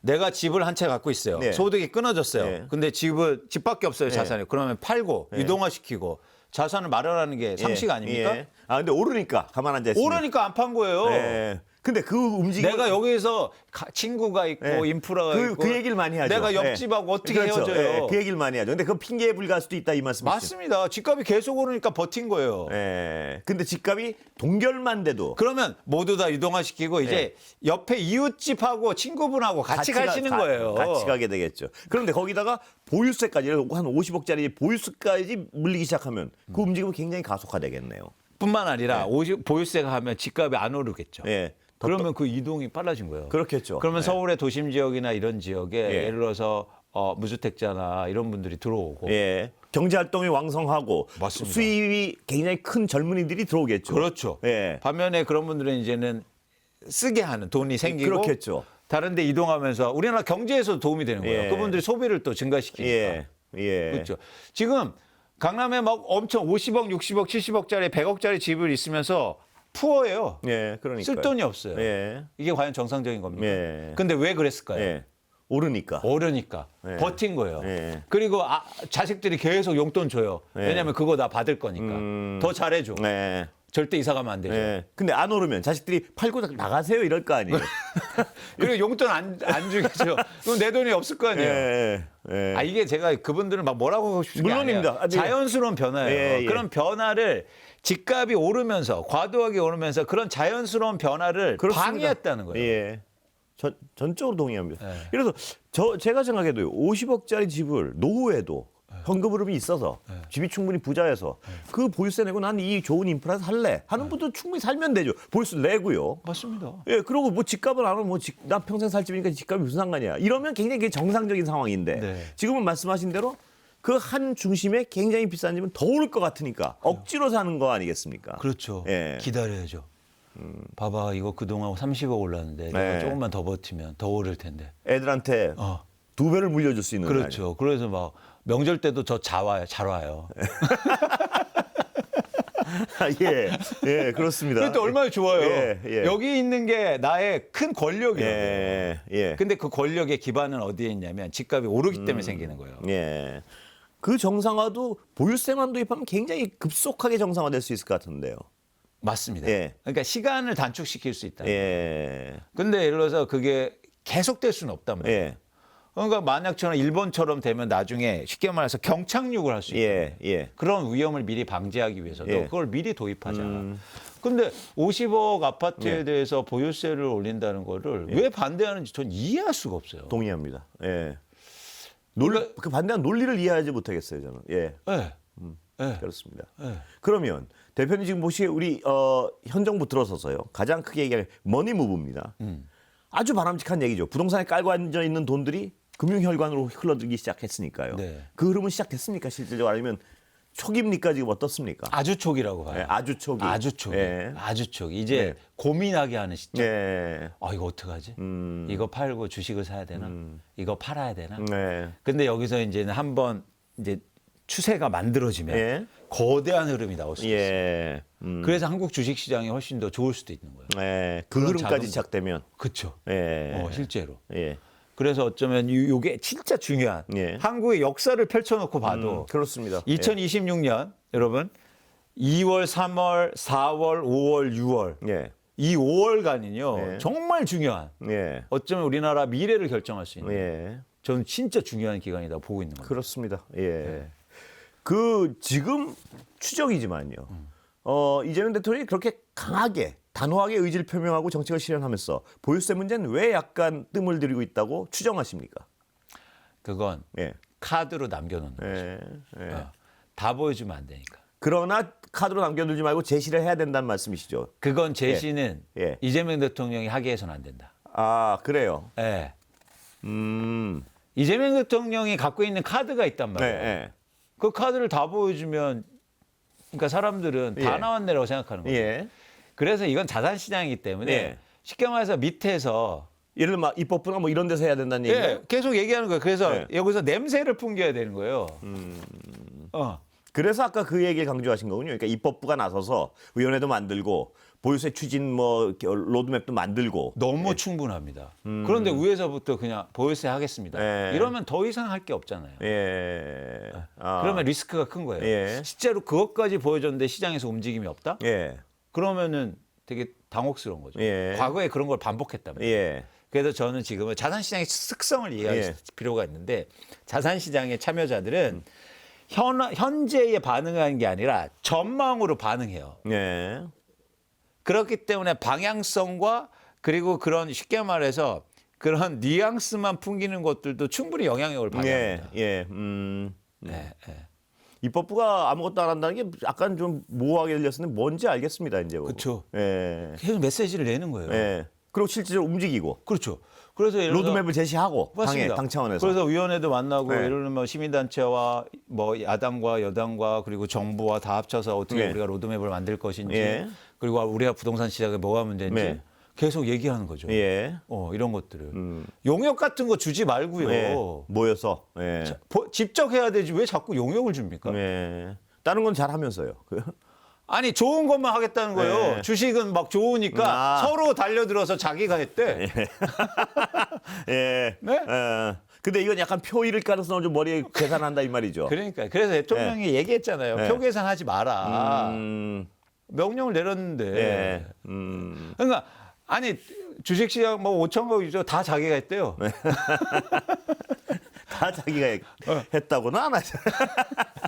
Speaker 2: 내가 집을 한 채 갖고 있어요.
Speaker 1: 네.
Speaker 2: 소득이 끊어졌어요.
Speaker 1: 예.
Speaker 2: 근데 집밖에 없어요, 자산이. 그러면 팔고 이동화시키고 자산을 마련하는 게 상식 아닙니까?
Speaker 1: 예. 근데 오르니까 가만 앉아 있으면.
Speaker 2: 오르니까 안 판 거예요.
Speaker 1: 예. 근데 그 움직임
Speaker 2: 내가 여기서 친구가 있고
Speaker 1: 예.
Speaker 2: 인프라가 있고
Speaker 1: 그 얘기를 많이 하죠.
Speaker 2: 내가 옆집하고 어떻게
Speaker 1: 그렇죠.
Speaker 2: 헤어져요.
Speaker 1: 예. 그 얘기를 많이 하죠. 근데 그 핑계에 불과할 수도 있다 이 말씀이시죠.
Speaker 2: 맞습니다. 집값이 계속 오르니까 버틴 거예요.
Speaker 1: 예. 근데 집값이 동결만 돼도
Speaker 2: 그러면 모두 다 이동화시키고 이제 옆에 이웃집하고 친구분하고 같이 가시는 거예요.
Speaker 1: 같이 가게 되겠죠. 그런데 거기다가 보유세까지 한 50억짜리 보유세까지 물리기 시작하면 그 움직임은 굉장히 가속화되겠네요.
Speaker 2: 뿐만 아니라 보유세가 하면 집값이 안 오르겠죠.
Speaker 1: 예.
Speaker 2: 그러면 그 이동이 빨라진 거예요.
Speaker 1: 그렇겠죠.
Speaker 2: 그러면
Speaker 1: 예.
Speaker 2: 서울의 도심 지역이나 이런 지역에
Speaker 1: 예.
Speaker 2: 예를 들어서 무주택자나 이런 분들이 들어오고
Speaker 1: 예. 경제 활동이 왕성하고
Speaker 2: 맞습니다.
Speaker 1: 수입이 굉장히 큰 젊은이들이 들어오겠죠.
Speaker 2: 그렇죠.
Speaker 1: 예.
Speaker 2: 반면에 그런 분들은 이제는 쓰게 하는 돈이 생기고
Speaker 1: 그렇겠죠.
Speaker 2: 다른 데 이동하면서 우리나라 경제에서 도움이 되는 거예요.
Speaker 1: 예.
Speaker 2: 그분들이 소비를 또 증가시키니까.
Speaker 1: 예. 예.
Speaker 2: 그렇죠. 지금 강남에 막 엄청 50억, 60억, 70억짜리, 100억짜리 집을 있으면서 푸어예요.
Speaker 1: 예. 그러니까
Speaker 2: 쓸 돈이 없어요.
Speaker 1: 예.
Speaker 2: 이게 과연 정상적인 겁니까?
Speaker 1: 예.
Speaker 2: 근데 왜 그랬을까요?
Speaker 1: 예. 오르니까.
Speaker 2: 오르니까
Speaker 1: 예.
Speaker 2: 버틴 거예요.
Speaker 1: 예.
Speaker 2: 그리고 자식들이 계속 용돈 줘요.
Speaker 1: 예.
Speaker 2: 왜냐하면 그거 다 받을 거니까. 더 잘해줘.
Speaker 1: 예.
Speaker 2: 절대 이사 가면 안 되죠.
Speaker 1: 예. 근데 안 오르면 자식들이 팔고 나가세요 이럴 거 아니에요.
Speaker 2: 그리고 용돈 안 주겠죠. 그럼 내 돈이 없을 거 아니에요.
Speaker 1: 예. 예.
Speaker 2: 아 이게 제가 그분들은 막 뭐라고 하고 싶은 게
Speaker 1: 물론입니다.
Speaker 2: 아니에요. 자연스러운 변화예요.
Speaker 1: 예, 예.
Speaker 2: 그런 변화를 집값이 오르면서 과도하게 오르면서 그런 자연스러운 변화를
Speaker 1: 그렇습니다.
Speaker 2: 방해했다는 거예요.
Speaker 1: 예. 전적으로 동의합니다.
Speaker 2: 예.
Speaker 1: 그래서 제가 생각해도요. 50억짜리 집을 노후에도 현금 흐름이 있어서 집이 충분히 부자여서 그 보유세 내고 난 이 좋은 인프라 살래 하는 분도 충분히 살면 되죠. 보유세 내고요.
Speaker 2: 맞습니다.
Speaker 1: 예, 그리고 뭐 집값을 안 하면 나 평생 살 집이니까 집값이 무슨 상관이야. 이러면 굉장히 그게 정상적인 상황인데
Speaker 2: 네.
Speaker 1: 지금은 말씀하신 대로 그 한 중심에 굉장히 비싼 집은 더 오를 것 같으니까 억지로 사는 거 아니겠습니까?
Speaker 2: 그렇죠.
Speaker 1: 예.
Speaker 2: 기다려야죠. 봐봐 이거 그동안 30억 올랐는데 내가
Speaker 1: 네.
Speaker 2: 조금만 더 버티면 더 오를 텐데.
Speaker 1: 애들한테
Speaker 2: 어.
Speaker 1: 2배를 물려줄 수 있는 거
Speaker 2: 그렇죠. 그래서 막 명절 때도 잘 와요.
Speaker 1: 아니에요? 예, 그렇습니다.
Speaker 2: 그때 얼마나 좋아요.
Speaker 1: 예.
Speaker 2: 여기 있는 게 나의 큰 권력이에요.
Speaker 1: 예.
Speaker 2: 근데 그 권력의 기반은 어디에 있냐면 집값이 오르기 때문에 생기는 거예요.
Speaker 1: 예. 그 정상화도 보유세만 도입하면 굉장히 급속하게 정상화될 수 있을 것 같은데요.
Speaker 2: 맞습니다.
Speaker 1: 예.
Speaker 2: 그러니까 시간을 단축시킬 수 있다.
Speaker 1: 예.
Speaker 2: 근데 예를 들어서 그게 계속될 수는 없단 말이에요.
Speaker 1: 예.
Speaker 2: 그러니까 만약처럼 일본처럼 되면 나중에 쉽게 말해서 경착륙을 할 수 있다.
Speaker 1: 예.
Speaker 2: 그런 위험을 미리 방지하기 위해서도
Speaker 1: 예.
Speaker 2: 그걸 미리 도입하자. 근데 50억 아파트에 대해서 보유세를 올린다는 거를 왜 반대하는지 전 이해할 수가 없어요.
Speaker 1: 동의합니다. 예. 그 반대한 논리를 이해하지 못하겠어요, 저는. 예.
Speaker 2: 네.
Speaker 1: 그렇습니다.
Speaker 2: 네.
Speaker 1: 그러면 대표님 지금 보시기에 우리 현 정부 들어서서요. 가장 크게 얘기하는 머니무브입니다. 아주 바람직한 얘기죠. 부동산에 깔고 앉아 있는 돈들이 금융혈관으로 흘러들기 시작했으니까요.
Speaker 2: 네.
Speaker 1: 그 흐름은 시작됐습니까? 실질적으로 아니면 초기입니까? 지금 어떻습니까?
Speaker 2: 아주 초기라고 봐요.
Speaker 1: 예, 아주 초기.
Speaker 2: 아주 초기.
Speaker 1: 예.
Speaker 2: 아주 초기. 이제 고민하게 하는 시점.
Speaker 1: 예.
Speaker 2: 아 이거 어떡하지? 이거 팔고 주식을 사야 되나? 이거 팔아야 되나?
Speaker 1: 네.
Speaker 2: 근데 여기서 이제는 한번 이제 추세가 만들어지면
Speaker 1: 예.
Speaker 2: 거대한 흐름이 나올 수 있어요.
Speaker 1: 예.
Speaker 2: 그래서 한국 주식 시장이 훨씬 더 좋을 수도 있는 거예요.
Speaker 1: 예. 그
Speaker 2: 그런
Speaker 1: 흐름까지
Speaker 2: 자금-
Speaker 1: 시작되면.
Speaker 2: 그렇죠.
Speaker 1: 예.
Speaker 2: 실제로.
Speaker 1: 예.
Speaker 2: 그래서 어쩌면 요게 진짜 중요한
Speaker 1: 예.
Speaker 2: 한국의 역사를 펼쳐놓고 봐도
Speaker 1: 그렇습니다.
Speaker 2: 2026년 여러분 2월, 3월, 4월, 5월, 6월
Speaker 1: 예.
Speaker 2: 이 5월간은요
Speaker 1: 예.
Speaker 2: 정말 중요한
Speaker 1: 예.
Speaker 2: 어쩌면 우리나라 미래를 결정할 수 있는
Speaker 1: 예.
Speaker 2: 저는 진짜 중요한 기간이다 보고 있는 겁니다.
Speaker 1: 그렇습니다. 예. 그 지금 추정이지만요. 이재명 대통령이 그렇게 강하게 단호하게 의지를 표명하고 정책을 실현하면서 보유세 문제는 왜 약간 뜸을 들이고 있다고 추정하십니까?
Speaker 2: 그건
Speaker 1: 예.
Speaker 2: 카드로 남겨놓는 거죠.
Speaker 1: 예. 예.
Speaker 2: 다 보여주면 안 되니까.
Speaker 1: 그러나 카드로 남겨두지 말고 제시를 해야 된다는 말씀이시죠?
Speaker 2: 그건 제시는
Speaker 1: 예.
Speaker 2: 이재명 대통령이 하게 해서는 안 된다.
Speaker 1: 아 그래요.
Speaker 2: 예.
Speaker 1: 음.
Speaker 2: 이재명 대통령이 갖고 있는 카드가 있단
Speaker 1: 네.
Speaker 2: 말이에요.
Speaker 1: 예.
Speaker 2: 그 카드를 다 보여주면 그러니까 사람들은 다
Speaker 1: 예.
Speaker 2: 나왔네라고 생각하는 거예요.
Speaker 1: 예.
Speaker 2: 그래서 이건 자산시장이기 때문에
Speaker 1: 예.
Speaker 2: 쉽게 말해서 밑에서
Speaker 1: 예를 들면 입법부나 뭐 이런 데서 해야 된다는 얘기예요.
Speaker 2: 예, 계속 얘기하는 거예요. 그래서
Speaker 1: 예.
Speaker 2: 여기서 냄새를 풍겨야 되는 거예요.
Speaker 1: 그래서 아까 그 얘기를 강조하신 거군요. 그러니까 입법부가 나서서 위원회도 만들고 보유세 추진 뭐 로드맵도 만들고.
Speaker 2: 너무 충분합니다. 그런데 위에서부터 그냥 보유세 하겠습니다.
Speaker 1: 예.
Speaker 2: 이러면 더 이상 할 게 없잖아요.
Speaker 1: 예. 아.
Speaker 2: 그러면 리스크가 큰 거예요.
Speaker 1: 예.
Speaker 2: 실제로 그것까지 보여줬는데 시장에서 움직임이 없다?
Speaker 1: 예.
Speaker 2: 그러면은 되게 당혹스러운 거죠.
Speaker 1: 예.
Speaker 2: 과거에 그런 걸 반복했단 말이에요.
Speaker 1: 예.
Speaker 2: 그래서 저는 지금은 자산시장의 특성을 이해할
Speaker 1: 예.
Speaker 2: 필요가 있는데 자산시장의 참여자들은 현재에 반응하는 게 아니라 전망으로 반응해요.
Speaker 1: 예.
Speaker 2: 그렇기 때문에 방향성과 그리고 그런 쉽게 말해서 그런 뉘앙스만 풍기는 것들도 충분히 영향력을 발휘합니다.
Speaker 1: 예.
Speaker 2: 네, 네.
Speaker 1: 입법부가 아무것도 안 한다는 게 약간 좀 모호하게 들렸었는데 뭔지 알겠습니다, 이제.
Speaker 2: 그렇죠.
Speaker 1: 예.
Speaker 2: 계속 메시지를 내는 거예요.
Speaker 1: 예. 그리고 실제로 움직이고
Speaker 2: 그렇죠. 그래서 예를 들어서
Speaker 1: 로드맵을 제시하고
Speaker 2: 맞습니다.
Speaker 1: 당 차원에서.
Speaker 2: 그래서 위원회도 만나고
Speaker 1: 네.
Speaker 2: 예를 들면 시민단체와 뭐 야당과 여당과 그리고 정부와 다 합쳐서 어떻게
Speaker 1: 네.
Speaker 2: 우리가 로드맵을 만들 것인지
Speaker 1: 예.
Speaker 2: 그리고 우리가 부동산 시장에 뭐가 문제인지
Speaker 1: 네.
Speaker 2: 계속 얘기하는 거죠.
Speaker 1: 예.
Speaker 2: 이런 것들을 용역 같은 거 주지 말고요.
Speaker 1: 예. 모여서. 예.
Speaker 2: 직접 해야 되지 왜 자꾸 용역을 줍니까?
Speaker 1: 예. 다른 건 잘하면서요.
Speaker 2: 아니 좋은 것만 하겠다는 거예요.
Speaker 1: 네.
Speaker 2: 주식은 막 좋으니까 서로 달려들어서 자기가 했대.
Speaker 1: 예.
Speaker 2: 네?
Speaker 1: 예. 근데 이건 약간 표 잃을 가능성을 좀 머리에 계산한다 이 말이죠.
Speaker 2: 그러니까 그래서 대통령이 얘기했잖아요.
Speaker 1: 네.
Speaker 2: 표 계산하지 마라. 명령을 내렸는데.
Speaker 1: 예.
Speaker 2: 그러니까 아니 주식시장 뭐 5천 거 다 자기가 했대요.
Speaker 1: 다 자기가 했다고는 안 하죠.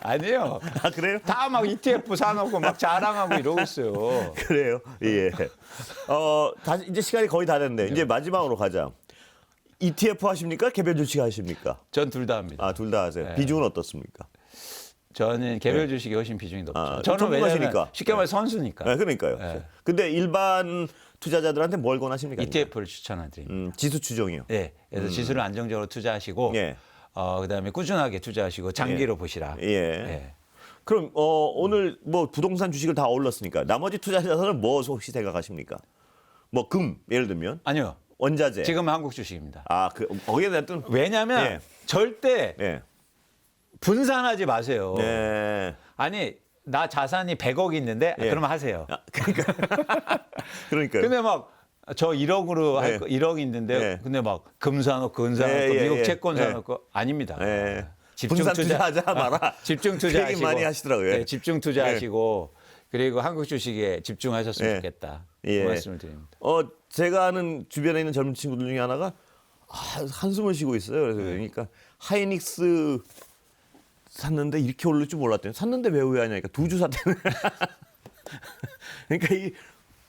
Speaker 2: 아니에요.
Speaker 1: 아, 그래요?
Speaker 2: 다 막 ETF 사놓고 막 자랑하고 이러고 있어요.
Speaker 1: 그래요. 예. 다시 이제 시간이 거의 다 됐는데 이제 마지막으로 가자. ETF 하십니까? 개별 주식 하십니까?
Speaker 2: 전 둘 다 합니다.
Speaker 1: 아, 둘 다 하세요. 비중은 어떻습니까?
Speaker 2: 저는 개별 주식이 훨씬 비중이 높죠.
Speaker 1: 아,
Speaker 2: 저는 왜냐면
Speaker 1: 전문가시니까.
Speaker 2: 쉽게 말해 선수니까.
Speaker 1: 네, 그러니까요. 근데 일반 투자자들한테 뭘 권하십니까?
Speaker 2: ETF를 추천드립니다.
Speaker 1: 지수 추종이요.
Speaker 2: 네, 그래서 지수를 안정적으로 투자하시고,
Speaker 1: 예.
Speaker 2: 그다음에 꾸준하게 투자하시고 장기로 보시라.
Speaker 1: 예.
Speaker 2: 예.
Speaker 1: 그럼 오늘 뭐 부동산 주식을 다 올랐으니까 나머지 투자자들은 뭐 혹시 생각하십니까? 뭐 금 예를 들면
Speaker 2: 아니요.
Speaker 1: 원자재.
Speaker 2: 지금 한국 주식입니다.
Speaker 1: 거기에 대한 또
Speaker 2: 왜냐하면
Speaker 1: 예.
Speaker 2: 절대
Speaker 1: 예.
Speaker 2: 분산하지 마세요.
Speaker 1: 네.
Speaker 2: 아니 나 자산이 100억이 있는데
Speaker 1: 예.
Speaker 2: 그러면 하세요.
Speaker 1: 그러니까요.
Speaker 2: 근데 막 저 1억으로
Speaker 1: 예.
Speaker 2: 할 거 1억 있는데
Speaker 1: 예.
Speaker 2: 근데 막 금 사놓고 은 사놓고
Speaker 1: 예, 예,
Speaker 2: 미국
Speaker 1: 예.
Speaker 2: 채권
Speaker 1: 예.
Speaker 2: 사놓고 아닙니다.
Speaker 1: 예.
Speaker 2: 집중
Speaker 1: 분산
Speaker 2: 투자
Speaker 1: 투자하자 마라.
Speaker 2: 집중
Speaker 1: 그 얘기
Speaker 2: 투자하시고
Speaker 1: 많이 하시더라고요.
Speaker 2: 네, 집중 투자하시고 그리고 한국 주식에 집중하셨으면
Speaker 1: 예.
Speaker 2: 좋겠다.
Speaker 1: 예.
Speaker 2: 그 말씀을 드립니다.
Speaker 1: 제가 아는 주변에 있는 젊은 친구들 중에 하나가 한숨을 쉬고 있어요. 그래서 그러니까 하이닉스 샀는데 이렇게 오를 줄 몰랐대요. 샀는데 왜 후회하냐니까 두 주 샀대요. 그러니까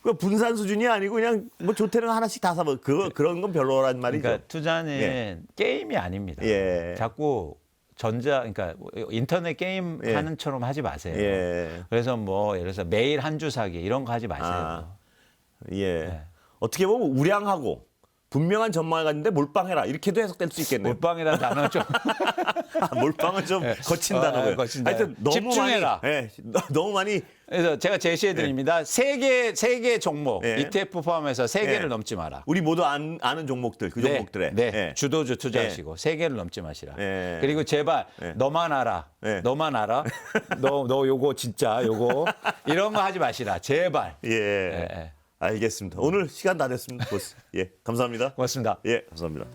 Speaker 1: 그 분산 수준이 아니고 그냥 뭐 좋다는 거 하나씩 다 사면 그런 건 별로란 말이죠.
Speaker 2: 그러니까 투자는
Speaker 1: 예.
Speaker 2: 게임이 아닙니다.
Speaker 1: 예.
Speaker 2: 자꾸 그러니까 인터넷 게임
Speaker 1: 예.
Speaker 2: 하는처럼 하지 마세요.
Speaker 1: 예.
Speaker 2: 그래서 뭐 예를 들어서 매일 한 주 사기 이런 거 하지 마세요.
Speaker 1: 아, 예.
Speaker 2: 네.
Speaker 1: 어떻게 보면 우량하고 분명한 전망을 가졌는데 몰빵해라 이렇게도 해석될 수 있겠네요.
Speaker 2: 몰빵이라는 단어 좀
Speaker 1: 몰빵은 좀 거친 단어고요.
Speaker 2: 거친 단어.
Speaker 1: 하여튼 너무
Speaker 2: 집중해라.
Speaker 1: 많이, 너무 많이
Speaker 2: 그래서 제가 제시해 드립니다. 세 개 종목
Speaker 1: 예.
Speaker 2: ETF 포함해서 세 개를
Speaker 1: 예.
Speaker 2: 넘지 마라.
Speaker 1: 우리 모두 아는 종목들 그 종목들에
Speaker 2: 네.
Speaker 1: 예.
Speaker 2: 주도주 투자하시고 세 개를 넘지 마시라.
Speaker 1: 예.
Speaker 2: 그리고 제발
Speaker 1: 예.
Speaker 2: 너만 알아.
Speaker 1: 예.
Speaker 2: 너만 알아. 너 요거 진짜 요거 이런 거 하지 마시라. 제발.
Speaker 1: 예.
Speaker 2: 예.
Speaker 1: 알겠습니다. 오늘 시간 다 됐습니다. 보스. 예, 감사합니다.
Speaker 2: 고맙습니다.
Speaker 1: 예, 감사합니다.